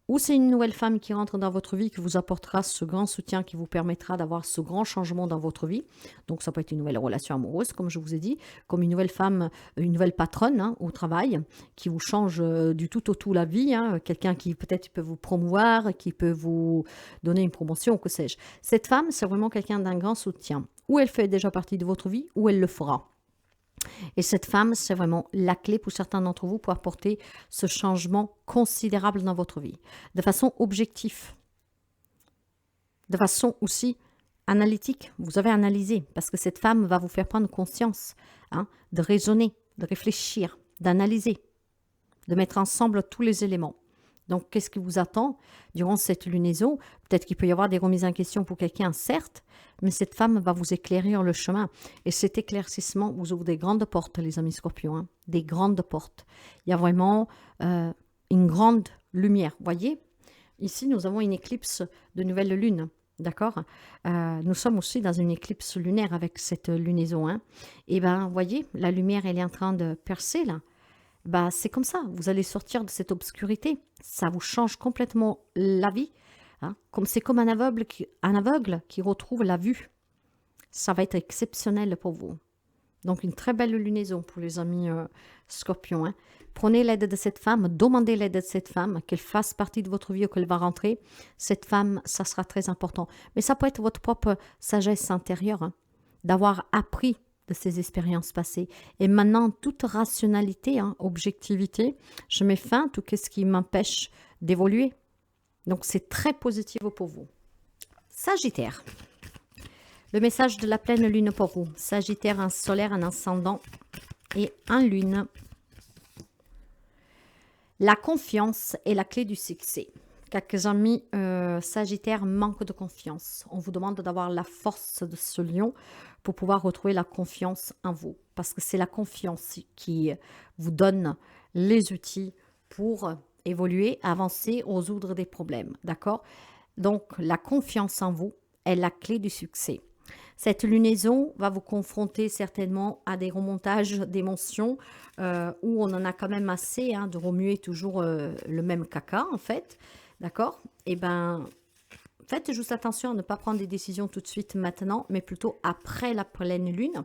A: ou c'est une nouvelle femme qui rentre dans votre vie qui vous apportera ce grand soutien qui vous permettra d'avoir ce grand changement dans votre vie. Donc ça peut être une nouvelle relation amoureuse, comme je vous ai dit, comme une nouvelle femme, une nouvelle patronne hein, au travail, qui vous change du tout au tout la vie, hein, quelqu'un qui peut-être peut vous promouvoir, qui peut vous donner une promotion, que sais-je. Cette femme, c'est vraiment quelqu'un d'un grand soutien. Ou elle fait déjà partie de votre vie, ou elle le fera. Et cette femme, c'est vraiment la clé pour certains d'entre vous pour apporter ce changement considérable dans votre vie. De façon objective. De façon aussi analytique. Vous avez analysé parce que cette femme va vous faire prendre conscience hein, de raisonner, de réfléchir, d'analyser, de mettre ensemble tous les éléments. Donc, qu'est-ce qui vous attend durant cette lunaison? Peut-être qu'il peut y avoir des remises en question pour quelqu'un, certes, mais cette femme va vous éclairer le chemin. Et cet éclaircissement vous ouvre des grandes portes, les amis scorpions. Hein, des grandes portes. Il y a vraiment une grande lumière. Voyez, ici, nous avons une éclipse de nouvelle lune. D'accord nous sommes aussi dans une éclipse lunaire avec cette lunaison. Hein. Et bien, voyez, la lumière, elle est en train de percer, là. Bah, c'est comme ça, vous allez sortir de cette obscurité. Ça vous change complètement la vie. Hein. C'est comme un aveugle qui retrouve la vue. Ça va être exceptionnel pour vous. Donc, une très belle lunaison pour les amis scorpions. Hein. Prenez l'aide de cette femme, demandez l'aide de cette femme, qu'elle fasse partie de votre vie ou qu'elle va rentrer. Cette femme, ça sera très important. Mais ça peut être votre propre sagesse intérieure, hein, d'avoir appris de ces expériences passées. Et maintenant, toute rationalité, hein, objectivité, je mets fin à tout ce qui m'empêche d'évoluer. Donc, c'est très positif pour vous. Sagittaire. Le message de la pleine lune pour vous. Sagittaire, un solaire, un ascendant et un lune. La confiance est la clé du succès. Quelques amis Sagittaires manquent de confiance. On vous demande d'avoir la force de ce lion pour pouvoir retrouver la confiance en vous. Parce que c'est la confiance qui vous donne les outils pour évoluer, avancer, résoudre des problèmes. D'accord? Donc, la confiance en vous est la clé du succès. Cette lunaison va vous confronter certainement à des remontages d'émotions où on en a quand même assez hein, de remuer toujours le même caca en fait. D'accord? Et bien, faites juste attention à ne pas prendre des décisions tout de suite maintenant, mais plutôt après la pleine lune.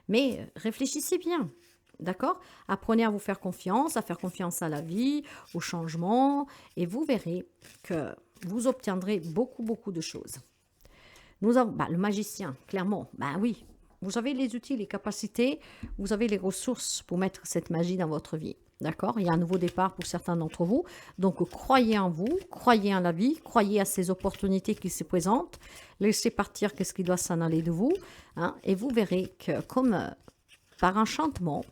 A: Mais réfléchissez bien, d'accord? Apprenez à vous faire confiance, à faire confiance à la vie, au changement, et vous verrez que vous obtiendrez beaucoup, beaucoup de choses. Nous avons le magicien, clairement. Oui, vous avez les outils, les capacités, vous avez les ressources pour mettre cette magie dans votre vie. D'accord? Il y a un nouveau départ pour certains d'entre vous. Donc, croyez en vous, croyez en la vie, croyez à ces opportunités qui se présentent. Laissez partir qu'est-ce qui doit s'en aller de vous. Hein, et vous verrez que, comme par enchantement,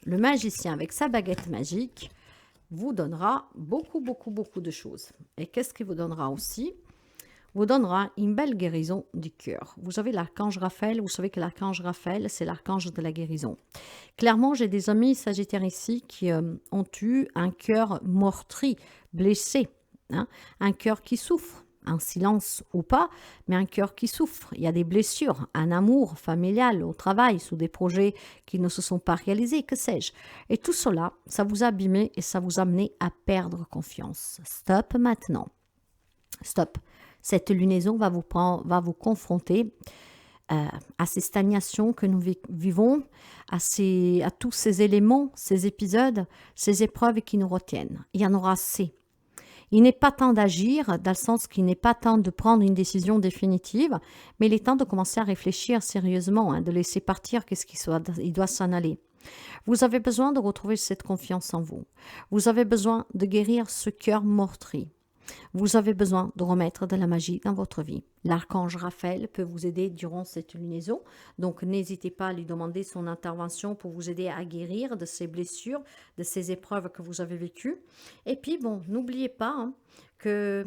A: le magicien, avec sa baguette magique, vous donnera beaucoup, beaucoup, beaucoup de choses. Et qu'est-ce qu'il vous donnera aussi? Vous donnera une belle guérison du cœur. Vous avez l'archange Raphaël, vous savez que l'archange Raphaël, c'est l'archange de la guérison. Clairement, j'ai des amis sagittaires ici qui ont eu un cœur meurtri, blessé, hein, un cœur qui souffre, en silence ou pas, mais un cœur qui souffre. Il y a des blessures, un amour familial, au travail, sous des projets qui ne se sont pas réalisés, que sais-je. Et tout cela, ça vous a abîmé et ça vous a amené à perdre confiance. Stop maintenant. Stop. Cette lunaison va vous confronter à ces stagnations que nous vivons, à tous ces éléments, ces épisodes, ces épreuves qui nous retiennent. Il y en aura assez. Il n'est pas temps d'agir, dans le sens qu'il n'est pas temps de prendre une décision définitive, mais il est temps de commencer à réfléchir sérieusement, hein, de laisser partir il doit s'en aller. Vous avez besoin de retrouver cette confiance en vous. Vous avez besoin de guérir ce cœur meurtri. Vous avez besoin de remettre de la magie dans votre vie. L'archange Raphaël peut vous aider durant cette lunaison, donc n'hésitez pas à lui demander son intervention pour vous aider à guérir de ces blessures, de ces épreuves que vous avez vécues. Et puis bon, n'oubliez pas que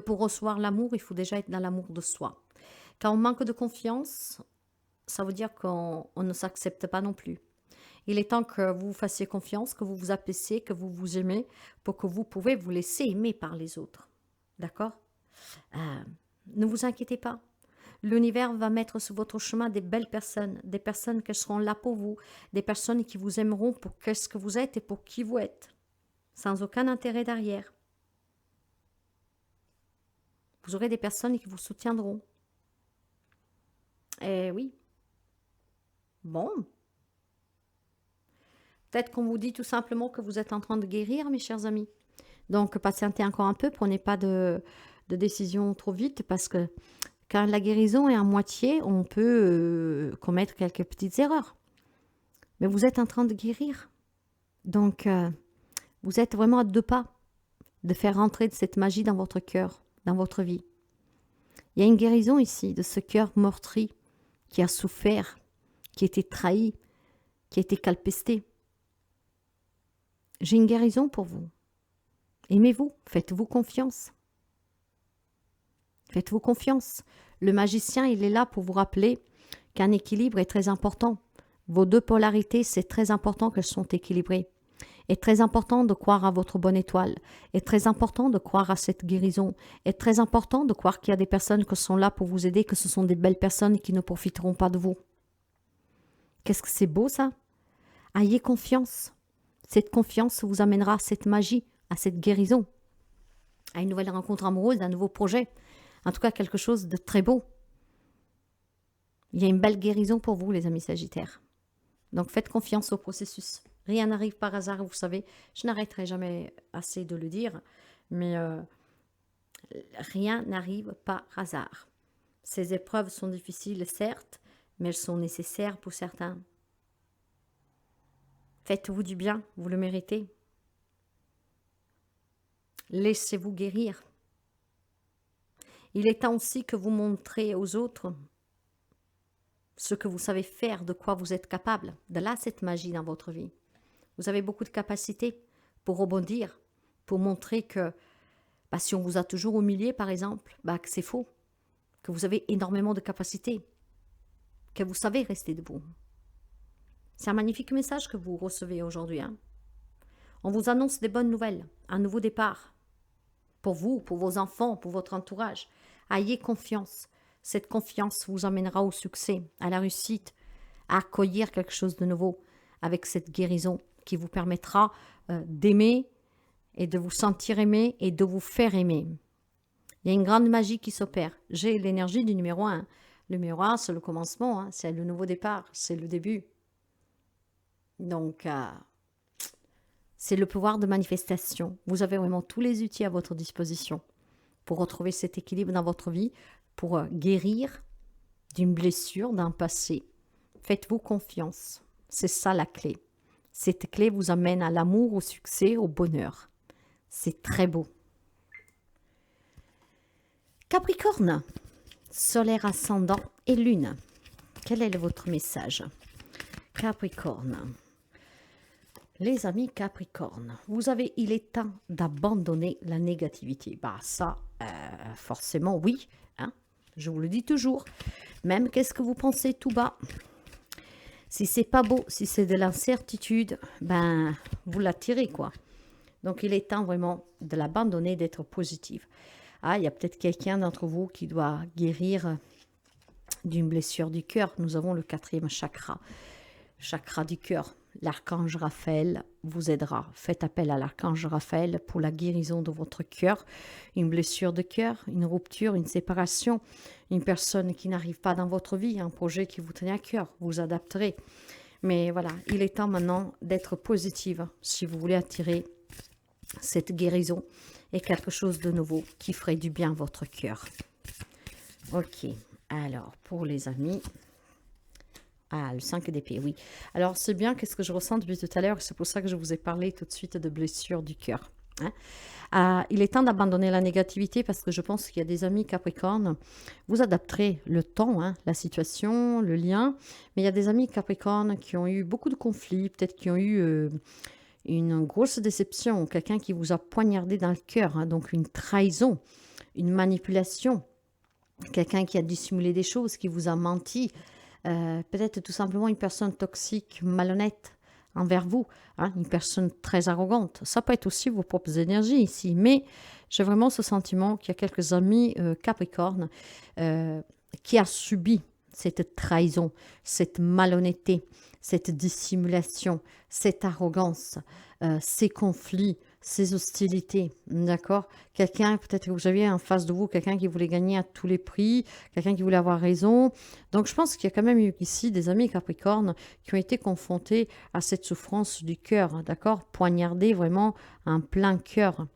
A: pour recevoir l'amour, il faut déjà être dans l'amour de soi. Quand on manque de confiance, ça veut dire qu'on ne s'accepte pas non plus. Il est temps que vous fassiez confiance, que vous vous appréciez, que vous vous aimez, pour que vous pouvez vous laisser aimer par les autres. D'accord? Ne vous inquiétez pas. L'univers va mettre sur votre chemin des belles personnes, des personnes qui seront là pour vous, des personnes qui vous aimeront pour ce que vous êtes et pour qui vous êtes, sans aucun intérêt derrière. Vous aurez des personnes qui vous soutiendront. Eh oui. Bon. Peut-être qu'on vous dit tout simplement que vous êtes en train de guérir, mes chers amis. Donc, patientez encore un peu, prenez pas de décision trop vite, parce que quand la guérison est à moitié, on peut commettre quelques petites erreurs. Mais vous êtes en train de guérir. Donc, vous êtes vraiment à 2 pas de faire rentrer de cette magie dans votre cœur, dans votre vie. Il y a une guérison ici de ce cœur meurtri qui a souffert, qui a été trahi, qui a été calpesté. J'ai une guérison pour vous. Aimez-vous, faites-vous confiance. Faites-vous confiance. Le magicien, il est là pour vous rappeler qu'un équilibre est très important. Vos 2 polarités, c'est très important qu'elles sont équilibrées. est très important de croire à votre bonne étoile, est très important de croire à cette guérison, est très important de croire qu'il y a des personnes qui sont là pour vous aider, que ce sont des belles personnes qui ne profiteront pas de vous. Qu'est-ce que c'est beau ça? Ayez confiance. Cette confiance vous amènera à cette magie, à cette guérison, à une nouvelle rencontre amoureuse, à un nouveau projet. En tout cas, quelque chose de très beau. Il y a une belle guérison pour vous, les amis Sagittaires. Donc, faites confiance au processus. Rien n'arrive par hasard, vous savez. Je n'arrêterai jamais assez de le dire, mais rien n'arrive par hasard. Ces épreuves sont difficiles, certes, mais elles sont nécessaires pour certains. Faites-vous du bien, vous le méritez. Laissez-vous guérir. Il est temps aussi que vous montrez aux autres ce que vous savez faire, de quoi vous êtes capable. De là, cette magie dans votre vie. Vous avez beaucoup de capacités pour rebondir, pour montrer que si on vous a toujours humilié, par exemple, que c'est faux, que vous avez énormément de capacités, que vous savez rester debout. C'est un magnifique message que vous recevez aujourd'hui. On vous annonce des bonnes nouvelles, un nouveau départ. Pour vous, pour vos enfants, pour votre entourage. Ayez confiance. Cette confiance vous emmènera au succès, à la réussite, à accueillir quelque chose de nouveau avec cette guérison qui vous permettra d'aimer et de vous sentir aimé et de vous faire aimer. Il y a une grande magie qui s'opère. J'ai l'énergie du numéro 1. Le numéro 1, c'est le commencement, hein, c'est le nouveau départ, c'est le début. Donc, c'est le pouvoir de manifestation. Vous avez vraiment tous les outils à votre disposition pour retrouver cet équilibre dans votre vie, pour guérir d'une blessure, d'un passé. Faites-vous confiance. C'est ça la clé. Cette clé vous amène à l'amour, au succès, au bonheur. C'est très beau. Capricorne, solaire ascendant et lune. Quel est votre message? Capricorne. Les amis Capricorne, il est temps d'abandonner la négativité. Bah ça, forcément oui, hein, je vous le dis toujours. Même qu'est-ce que vous pensez tout bas? Si c'est pas beau, si c'est de l'incertitude, ben vous l'attirez quoi. Donc il est temps vraiment de l'abandonner, d'être positive. Ah, il y a peut-être quelqu'un d'entre vous qui doit guérir d'une blessure du cœur. Nous avons le 4e chakra du cœur. L'archange Raphaël vous aidera. Faites appel à l'archange Raphaël pour la guérison de votre cœur. Une blessure de cœur, une rupture, une séparation, une personne qui n'arrive pas dans votre vie, un projet qui vous tenait à cœur, vous adapterez. Mais voilà, il est temps maintenant d'être positive si vous voulez attirer cette guérison et quelque chose de nouveau qui ferait du bien à votre cœur. Ok, alors pour les amis... Ah, le 5 d'épée, oui. Alors, c'est bien qu'est-ce que je ressens depuis tout à l'heure. C'est pour ça que je vous ai parlé tout de suite de blessures du cœur. Hein. Il est temps d'abandonner la négativité parce que je pense qu'il y a des amis Capricorne. Vous adapterez le temps, hein, la situation, le lien. Mais il y a des amis Capricorne qui ont eu beaucoup de conflits, peut-être qui ont eu une grosse déception, quelqu'un qui vous a poignardé dans le cœur, hein, donc une trahison, une manipulation, quelqu'un qui a dissimulé des choses, qui vous a menti. Peut-être tout simplement une personne toxique, malhonnête envers vous, hein, une personne très arrogante. Ça peut être aussi vos propres énergies ici, mais j'ai vraiment ce sentiment qu'il y a quelques amis Capricorne qui a subi cette trahison, cette malhonnêteté, cette dissimulation, cette arrogance, ces conflits, ces hostilités, d'accord? Quelqu'un, peut-être que vous aviez en face de vous, quelqu'un qui voulait gagner à tous les prix, quelqu'un qui voulait avoir raison. Donc, je pense qu'il y a quand même eu ici des amis Capricorne qui ont été confrontés à cette souffrance du cœur, d'accord? Poignardés vraiment en plein cœur.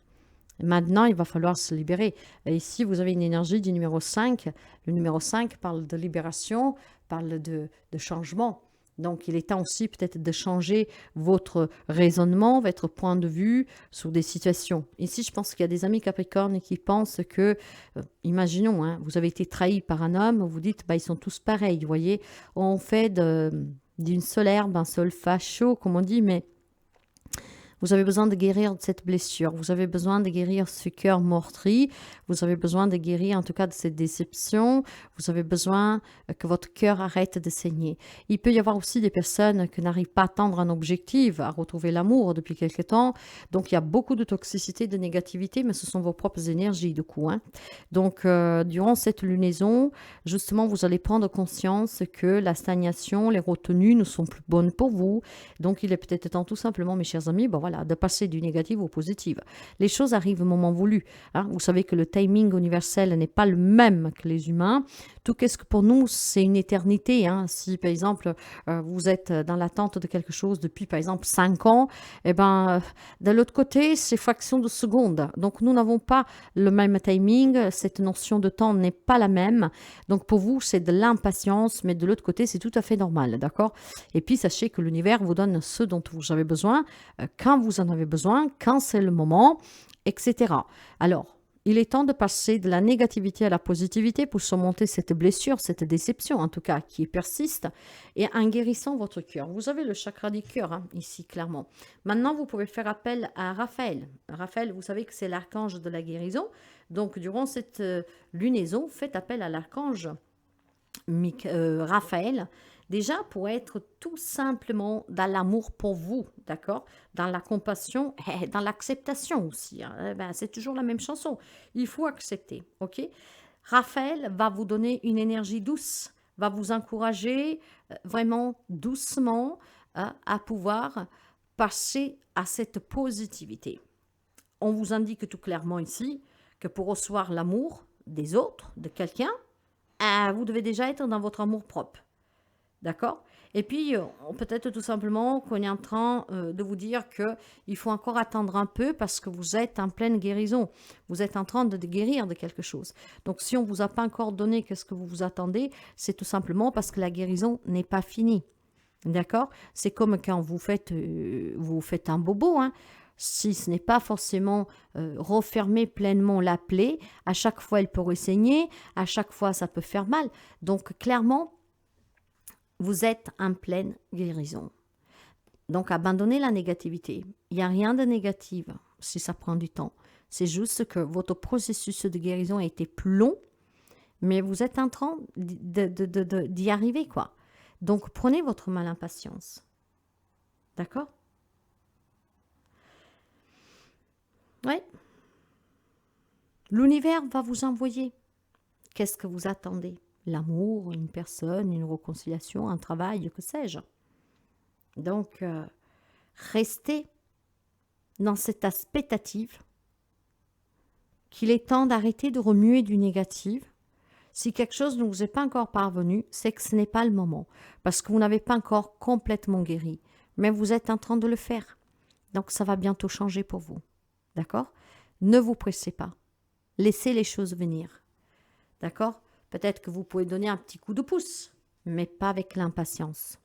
A: Maintenant, il va falloir se libérer. Et ici, vous avez une énergie du numéro 5. Le numéro 5 parle de libération, parle de changement. Donc, il est temps aussi peut-être de changer votre raisonnement, votre point de vue sur des situations. Ici, je pense qu'il y a des amis Capricorne qui pensent que, imaginons, hein, vous avez été trahi par un homme, vous dites, bah, ils sont tous pareils, vous voyez. On fait d'une seule herbe un seul facho, comme on dit, mais vous avez besoin de guérir de cette blessure. Vous avez besoin de guérir ce cœur meurtri. Vous avez besoin de guérir en tout cas de cette déception. Vous avez besoin que votre cœur arrête de saigner. Il peut y avoir aussi des personnes qui n'arrivent pas à atteindre un objectif, à retrouver l'amour depuis quelque temps. Donc il y a beaucoup de toxicité, de négativité, mais ce sont vos propres énergies du coup. Hein. Donc durant cette lunaison, justement, vous allez prendre conscience que la stagnation, les retenues ne sont plus bonnes pour vous. Donc il est peut-être temps tout simplement, mes chers amis, voilà, de passer du négatif au positif. Les choses arrivent au moment voulu. Hein. Vous savez que le timing universel n'est pas le même que les humains. Tout qu'est-ce que pour nous, c'est une éternité. Hein. Si, par exemple, vous êtes dans l'attente de quelque chose depuis, par exemple, 5 ans, eh ben, de l'autre côté, c'est fraction de seconde. Donc, nous n'avons pas le même timing. Cette notion de temps n'est pas la même. Donc, pour vous, c'est de l'impatience, mais de l'autre côté, c'est tout à fait normal. D'accord? Et puis, sachez que l'univers vous donne ce dont vous avez besoin, quand vous en avez besoin, quand c'est le moment, etc. Alors, il est temps de passer de la négativité à la positivité pour surmonter cette blessure, cette déception en tout cas qui persiste et en guérissant votre cœur. Vous avez le chakra du cœur hein, ici clairement. Maintenant, vous pouvez faire appel à Raphaël. Raphaël, vous savez que c'est l'archange de la guérison. Donc, durant cette lunaison, faites appel à l'archange Raphaël. Déjà, pour être tout simplement dans l'amour pour vous, d'accord? Dans la compassion, dans l'acceptation aussi. Hein? Ben, c'est toujours la même chanson. Il faut accepter, ok? Raphaël va vous donner une énergie douce, va vous encourager vraiment doucement à pouvoir passer à cette positivité. on vous indique tout clairement ici que pour recevoir l'amour des autres, de quelqu'un, vous devez déjà être dans votre amour propre. D'accord? Et puis, peut-être tout simplement qu'on est en train de vous dire qu'il faut encore attendre un peu parce que vous êtes en pleine guérison. Vous êtes en train de guérir de quelque chose. Donc, si on ne vous a pas encore donné qu'est-ce que vous vous attendez, c'est tout simplement parce que la guérison n'est pas finie. D'accord? C'est comme quand vous faites un bobo, hein. Si ce n'est pas forcément refermer pleinement la plaie, à chaque fois elle pourrait saigner, à chaque fois ça peut faire mal. Donc clairement, vous êtes en pleine guérison. Donc abandonnez la négativité. Il n'y a rien de négatif si ça prend du temps. C'est juste que votre processus de guérison a été plus long, mais vous êtes en train d'y arriver, quoi. Donc prenez votre mal en patience. D'accord? Oui. L'univers va vous envoyer. Qu'est-ce que vous attendez? L'amour, une personne, une réconciliation, un travail, que sais-je. Donc, restez dans cette expectative qu'il est temps d'arrêter de remuer du négatif. Si quelque chose ne vous est pas encore parvenu, c'est que ce n'est pas le moment, parce que vous n'avez pas encore complètement guéri, mais vous êtes en train de le faire. Donc, ça va bientôt changer pour vous. D'accord? Ne vous pressez pas. Laissez les choses venir. D'accord? Peut-être que vous pouvez donner un petit coup de pouce, mais pas avec l'impatience.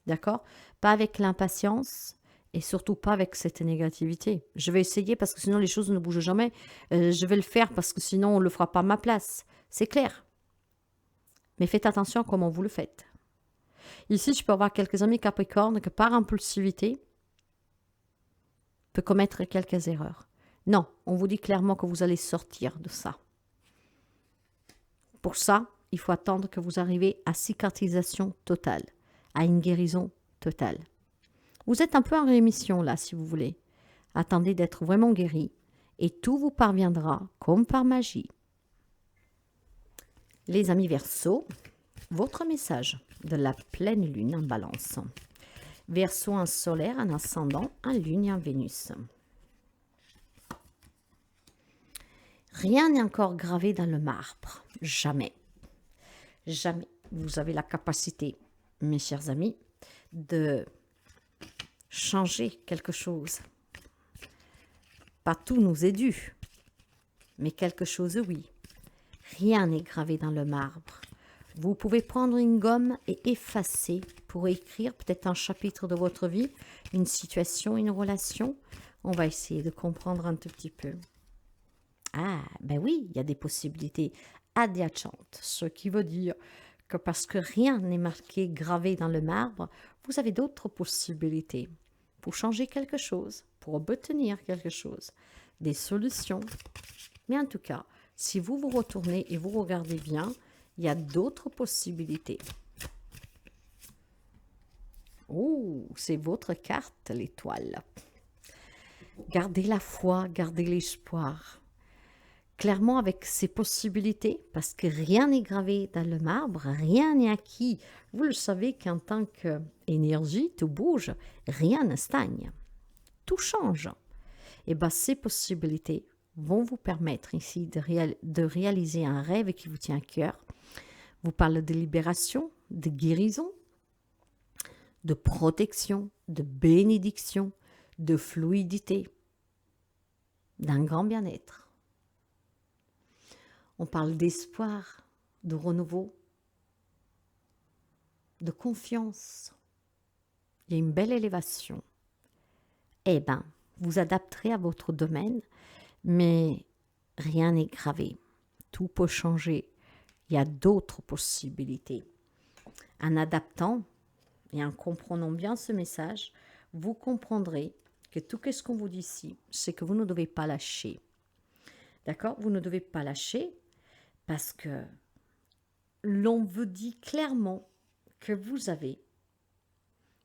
A: D'accord? Pas avec l'impatience et surtout pas avec cette négativité. Je vais essayer parce que sinon les choses ne bougent jamais. Je vais le faire parce que sinon on ne le fera pas à ma place. C'est clair. Mais faites attention à comment vous le faites. Ici, je peux avoir quelques amis Capricorne que par impulsivité peut commettre quelques erreurs. Non, on vous dit clairement que vous allez sortir de ça. Pour ça, il faut attendre que vous arrivez à cicatrisation totale, à une guérison totale. Vous êtes un peu en rémission là, si vous voulez. Attendez d'être vraiment guéri et tout vous parviendra comme par magie. Les amis Verseaux, votre message de la pleine lune en Balance. Verseau en solaire, en ascendant, en lune et en Vénus. Rien n'est encore gravé dans le marbre. Jamais. Jamais. Vous avez la capacité, mes chers amis, de changer quelque chose. Pas tout nous est dû, mais quelque chose, oui. Rien n'est gravé dans le marbre. Vous pouvez prendre une gomme et effacer pour écrire peut-être un chapitre de votre vie, une situation, une relation. On va essayer de comprendre un tout petit peu. Ah, ben oui, il y a des possibilités adjacentes, ce qui veut dire que parce que rien n'est marqué, gravé dans le marbre, vous avez d'autres possibilités pour changer quelque chose, pour obtenir quelque chose, des solutions. Mais en tout cas, si vous vous retournez et vous regardez bien, il y a d'autres possibilités. Oh, c'est votre carte, l'étoile. Gardez la foi, gardez l'espoir. Clairement avec ces possibilités, parce que rien n'est gravé dans le marbre, rien n'est acquis. Vous le savez qu'en tant qu'énergie, tout bouge, rien ne stagne. Tout change. Et bien, ces possibilités vont vous permettre ici de réaliser un rêve qui vous tient à cœur. Vous parlez de libération, de guérison, de protection, de bénédiction, de fluidité, d'un grand bien-être. On parle d'espoir, de renouveau, de confiance. Il y a une belle élévation. Eh bien, vous adapterez à votre domaine, mais rien n'est gravé. Tout peut changer. Il y a d'autres possibilités. En adaptant et en comprenant bien ce message, vous comprendrez que tout ce qu'on vous dit ici, c'est que vous ne devez pas lâcher. D'accord? Vous ne devez pas lâcher. Parce que l'on vous dit clairement que vous avez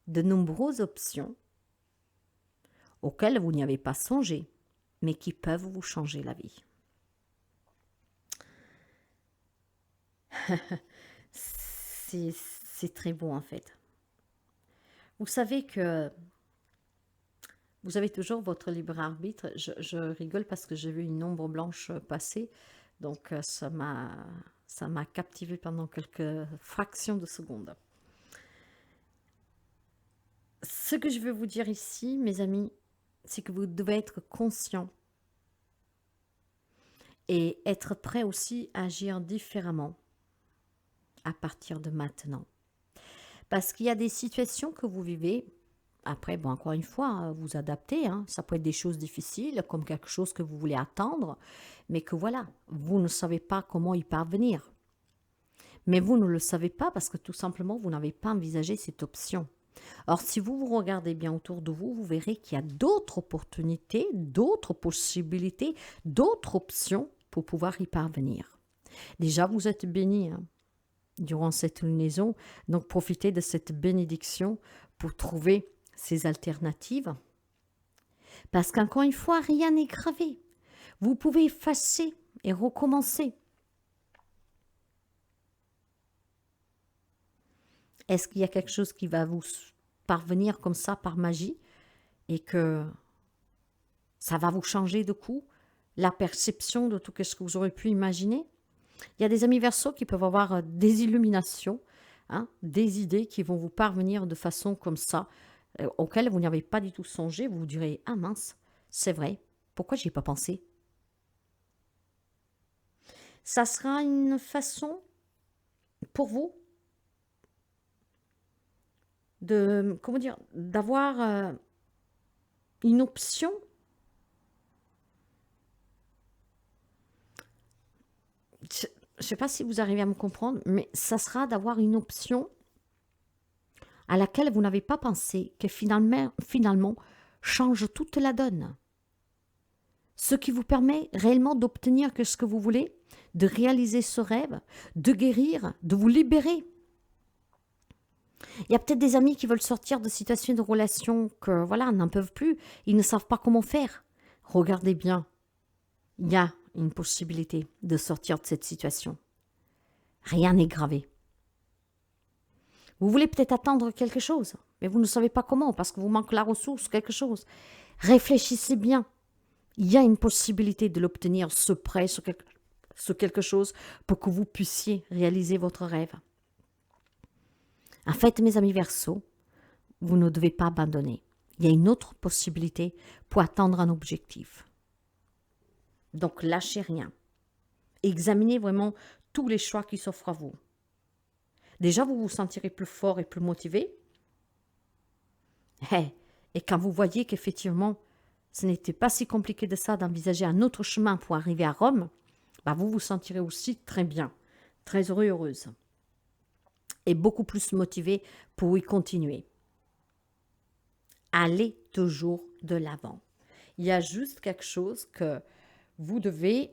A: de nombreuses options auxquelles vous n'y avez pas songé, mais qui peuvent vous changer la vie. C'est très beau en fait. Vous savez que Vous avez toujours votre libre arbitre. Je rigole parce que j'ai vu une ombre blanche passer. Donc, ça m'a captivé pendant quelques fractions de secondes. Ce que je veux vous dire ici, mes amis, c'est que vous devez être conscient et être prêt aussi à agir différemment à partir de maintenant. Parce qu'il y a des situations que vous vivez. Après, bon, encore une fois, vous adaptez. Hein. Ça peut être des choses difficiles, comme quelque chose que vous voulez attendre, mais que voilà, vous ne savez pas comment y parvenir. Mais vous ne le savez pas parce que tout simplement, vous n'avez pas envisagé cette option. Or, si vous vous regardez bien autour de vous, vous verrez qu'il y a d'autres opportunités, d'autres possibilités, d'autres options pour pouvoir y parvenir. Déjà, vous êtes bénis durant cette lunaison, donc profitez de cette bénédiction pour trouver ces alternatives. Parce qu'encore une fois, rien n'est gravé. Vous pouvez effacer et recommencer. Est-ce qu'il y a quelque chose qui va vous parvenir comme ça par magie et que ça va vous changer de coup la perception de tout ce que vous aurez pu imaginer? Il y a des amis Verseaux qui peuvent avoir des illuminations, des idées qui vont vous parvenir de façon comme ça, auxquelles vous n'y avez pas du tout songé. Vous vous direz, ah mince, c'est vrai, pourquoi j'y ai pas pensé? Ça sera une façon pour vous de, comment dire, d'avoir une option. Je ne sais pas si vous arrivez à me comprendre, mais ça sera d'avoir une option à laquelle vous n'avez pas pensé, qui finalement change toute la donne. Ce qui vous permet réellement d'obtenir que ce que vous voulez, de réaliser ce rêve, de guérir, de vous libérer. Il y a peut-être des amis qui veulent sortir de situations de relations que, voilà, n'en peuvent plus. Ils ne savent pas comment faire. Regardez bien. Il y a une possibilité de sortir de cette situation. Rien n'est gravé. Vous voulez peut-être attendre quelque chose, mais vous ne savez pas comment parce que vous manque la ressource, quelque chose. Réfléchissez bien. Il y a une possibilité de l'obtenir, ce prêt, ce quelque chose pour que vous puissiez réaliser votre rêve. En fait, mes amis Verseaux, vous ne devez pas abandonner. Il y a une autre possibilité pour atteindre un objectif. Donc, lâchez rien. Examinez vraiment tous les choix qui s'offrent à vous. Déjà, vous vous sentirez plus fort et plus motivé. Et quand vous voyez qu'effectivement, ce n'était pas si compliqué de ça d'envisager un autre chemin pour arriver à Rome, vous vous sentirez aussi très bien, très heureux, heureuse. Et beaucoup plus motivé pour y continuer. Allez toujours de l'avant. Il y a juste quelque chose que vous devez...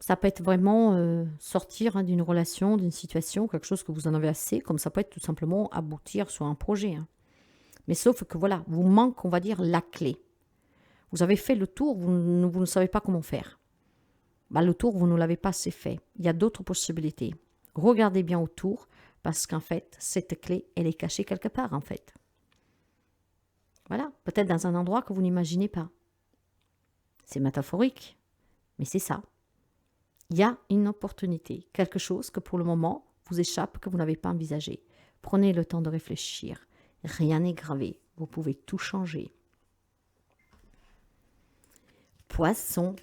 A: Ça peut être vraiment sortir d'une relation, d'une situation, quelque chose que vous en avez assez, comme ça peut être tout simplement aboutir sur un projet. Mais sauf que voilà, vous manque, on va dire, la clé. Vous avez fait le tour, vous ne savez pas comment faire. Le tour, vous ne l'avez pas assez fait. Il y a d'autres possibilités. Regardez bien autour, parce qu'en fait, cette clé, elle est cachée quelque part, en fait. Voilà, peut-être dans un endroit que vous n'imaginez pas. C'est métaphorique, mais c'est ça. Il y a une opportunité, quelque chose que pour le moment vous échappe, que vous n'avez pas envisagé. Prenez le temps de réfléchir. Rien n'est gravé. Vous pouvez tout changer. Poisson,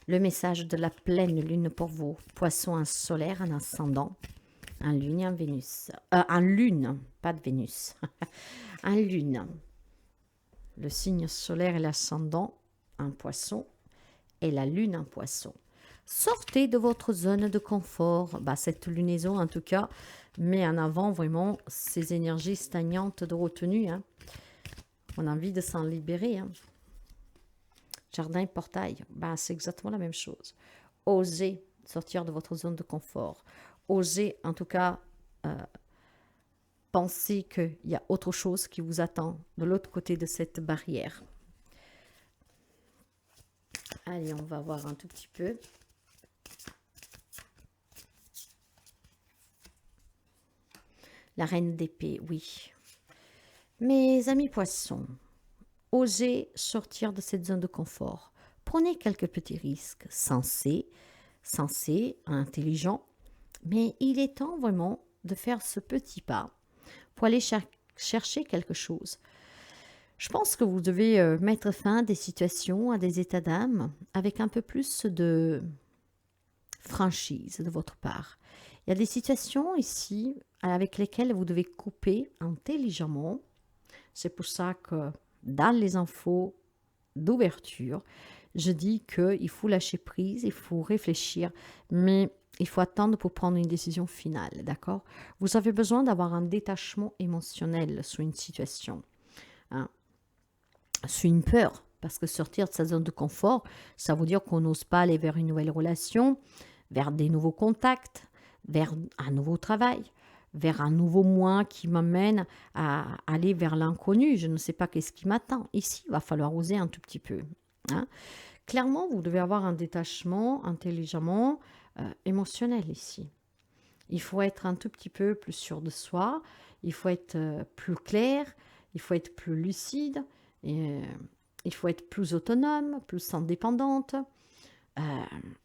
A: le message de la pleine lune pour vous. Poisson, un solaire, un ascendant, un lune, un Vénus. Un lune, pas de Vénus. Un lune. Le signe solaire et l'ascendant, un poisson, et la lune, un poisson. Sortez de votre zone de confort. Cette lunaison, en tout cas, met en avant vraiment ces énergies stagnantes de retenue. On a envie de s'en libérer. Jardin, portail, c'est exactement la même chose. Osez sortir de votre zone de confort. Osez, en tout cas, penser qu'il y a autre chose qui vous attend de l'autre côté de cette barrière. Allez, on va voir un tout petit peu. La reine d'épée, oui. Mes amis poissons, osez sortir de cette zone de confort. Prenez quelques petits risques sensés, intelligents, mais il est temps vraiment de faire ce petit pas pour aller chercher quelque chose. Je pense que vous devez mettre fin à des situations, à des états d'âme, avec un peu plus de franchise de votre part. Il y a des situations ici avec lesquelles vous devez couper intelligemment. C'est pour ça que dans les infos d'ouverture, je dis qu'il faut lâcher prise, il faut réfléchir, mais il faut attendre pour prendre une décision finale, d'accord? Vous avez besoin d'avoir un détachement émotionnel sur une situation, hein, sur une peur, parce que sortir de sa zone de confort, ça veut dire qu'on n'ose pas aller vers une nouvelle relation, vers des nouveaux contacts, vers un nouveau travail, vers un nouveau moi qui m'amène à aller vers l'inconnu. Je ne sais pas qu'est-ce qui m'attend. Ici, il va falloir oser un tout petit peu, hein. Clairement, vous devez avoir un détachement intelligemment émotionnel ici. Il faut être un tout petit peu plus sûr de soi, il faut être plus clair, il faut être plus lucide, et, il faut être plus autonome, plus indépendante. Euh,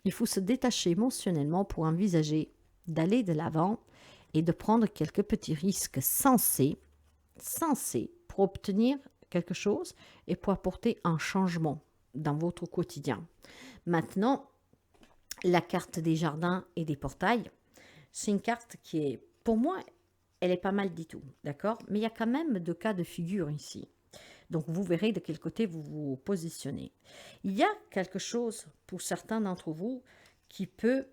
A: il faut se détacher émotionnellement pour envisager d'aller de l'avant et de prendre quelques petits risques sensés pour obtenir quelque chose et pour apporter un changement dans votre quotidien. Maintenant, la carte des jardins et des portails, c'est une carte qui est, pour moi, elle est pas mal du tout, d'accord? Mais il y a quand même deux cas de figure ici. Donc, vous verrez de quel côté vous vous positionnez. Il y a quelque chose, pour certains d'entre vous, qui peut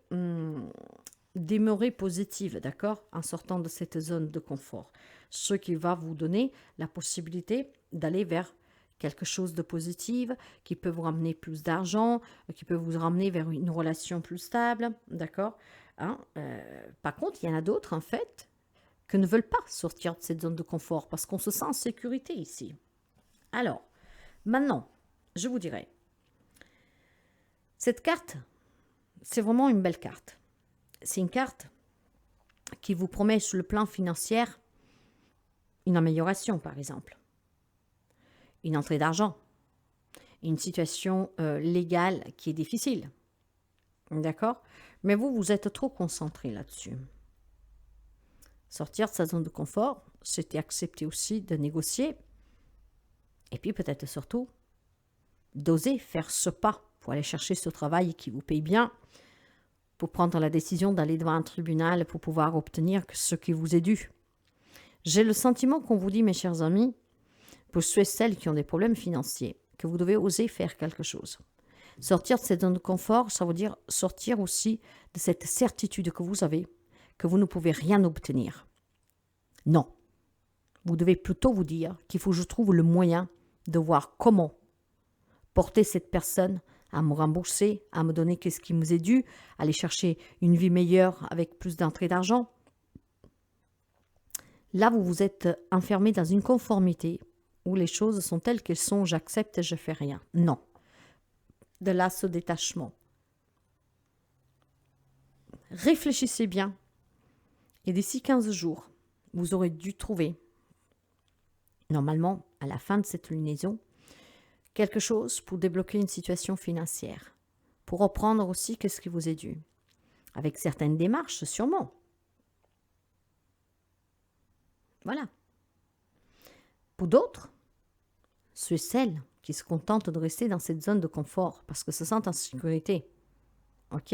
A: demeurer positive, d'accord? En sortant de cette zone de confort. Ce qui va vous donner la possibilité d'aller vers quelque chose de positif, qui peut vous ramener plus d'argent, qui peut vous ramener vers une relation plus stable, d'accord? Hein? Par contre, il y en a d'autres, en fait, qui ne veulent pas sortir de cette zone de confort parce qu'on se sent en sécurité ici. Alors, maintenant, je vous dirais, cette carte, c'est vraiment une belle carte. C'est une carte qui vous promet sur le plan financier une amélioration, par exemple, une entrée d'argent, une situation légale qui est difficile. D'accord? Mais vous, vous êtes trop concentré là-dessus. Sortir de sa zone de confort, c'était accepter aussi de négocier. Et puis peut-être surtout, d'oser faire ce pas pour aller chercher ce travail qui vous paye bien, pour prendre la décision d'aller devant un tribunal pour pouvoir obtenir ce qui vous est dû. J'ai le sentiment qu'on vous dit, mes chers amis, pour ceux et celles qui ont des problèmes financiers, que vous devez oser faire quelque chose. Sortir de cette zone de confort, ça veut dire sortir aussi de cette certitude que vous avez, que vous ne pouvez rien obtenir. Non. Vous devez plutôt vous dire qu'il faut que je trouve le moyen de voir comment porter cette personne à me rembourser, à me donner ce qui me est dû, aller chercher une vie meilleure avec plus d'entrée d'argent. Là, vous vous êtes enfermé dans une conformité où les choses sont telles qu'elles sont, j'accepte, je fais rien. Non. De là, ce détachement. Réfléchissez bien. Et d'ici 15 jours, vous aurez dû trouver, normalement, à la fin de cette lunaison, quelque chose pour débloquer une situation financière, pour reprendre aussi ce qui vous est dû, avec certaines démarches sûrement. Voilà. Pour d'autres, ceux et celles qui se contentent de rester dans cette zone de confort parce que se sentent en sécurité, ok,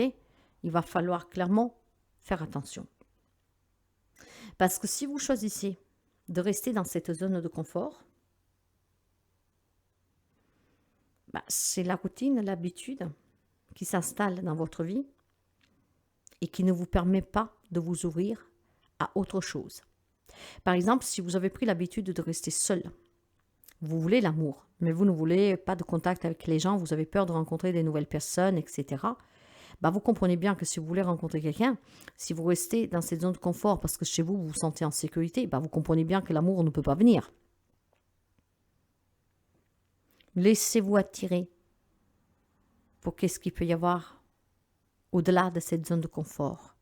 A: il va falloir clairement faire attention. Parce que si vous choisissez de rester dans cette zone de confort, c'est la routine, l'habitude qui s'installe dans votre vie et qui ne vous permet pas de vous ouvrir à autre chose. Par exemple, si vous avez pris l'habitude de rester seul, vous voulez l'amour, mais vous ne voulez pas de contact avec les gens, vous avez peur de rencontrer des nouvelles personnes, etc. Vous comprenez bien que si vous voulez rencontrer quelqu'un, si vous restez dans cette zone de confort parce que chez vous, vous vous sentez en sécurité, vous comprenez bien que l'amour ne peut pas venir. Laissez-vous attirer pour qu'est-ce qu'il peut y avoir au-delà de cette zone de confort.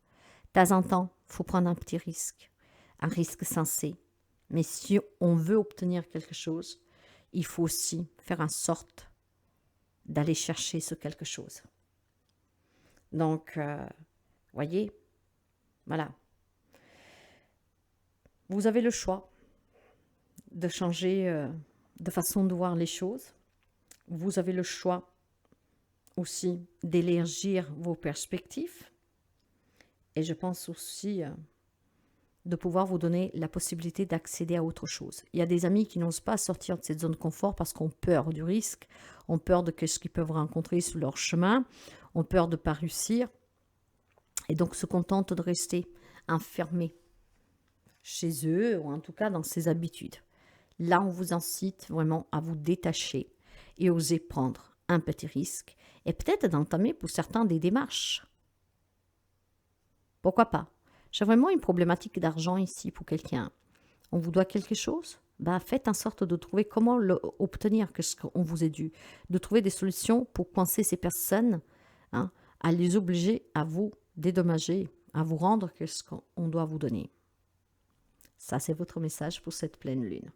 A: De temps en temps, il faut prendre un petit risque, un risque sensé, Mais si on veut obtenir quelque chose, il faut aussi faire en sorte d'aller chercher ce quelque chose. Donc, voyez, voilà. Vous avez le choix de changer de façon de voir les choses. Vous avez le choix aussi d'élargir vos perspectives. Et je pense aussi de pouvoir vous donner la possibilité d'accéder à autre chose. Il y a des amis qui n'osent pas sortir de cette zone de confort parce qu'on peur du risque, ont peur de ce qu'ils peuvent rencontrer sur leur chemin, ont peur de ne pas réussir, et donc se contentent de rester enfermés chez eux, ou en tout cas dans ses habitudes. Là, on vous incite vraiment à vous détacher et oser prendre un petit risque, et peut-être d'entamer pour certains des démarches. Pourquoi pas? J'ai vraiment une problématique d'argent ici pour quelqu'un. On vous doit quelque chose? Bah, faites en sorte de trouver comment obtenir ce qu'on vous est dû. De trouver des solutions pour coincer ces personnes, hein, à les obliger à vous dédommager, à vous rendre ce qu'on doit vous donner. Ça, c'est votre message pour cette pleine lune.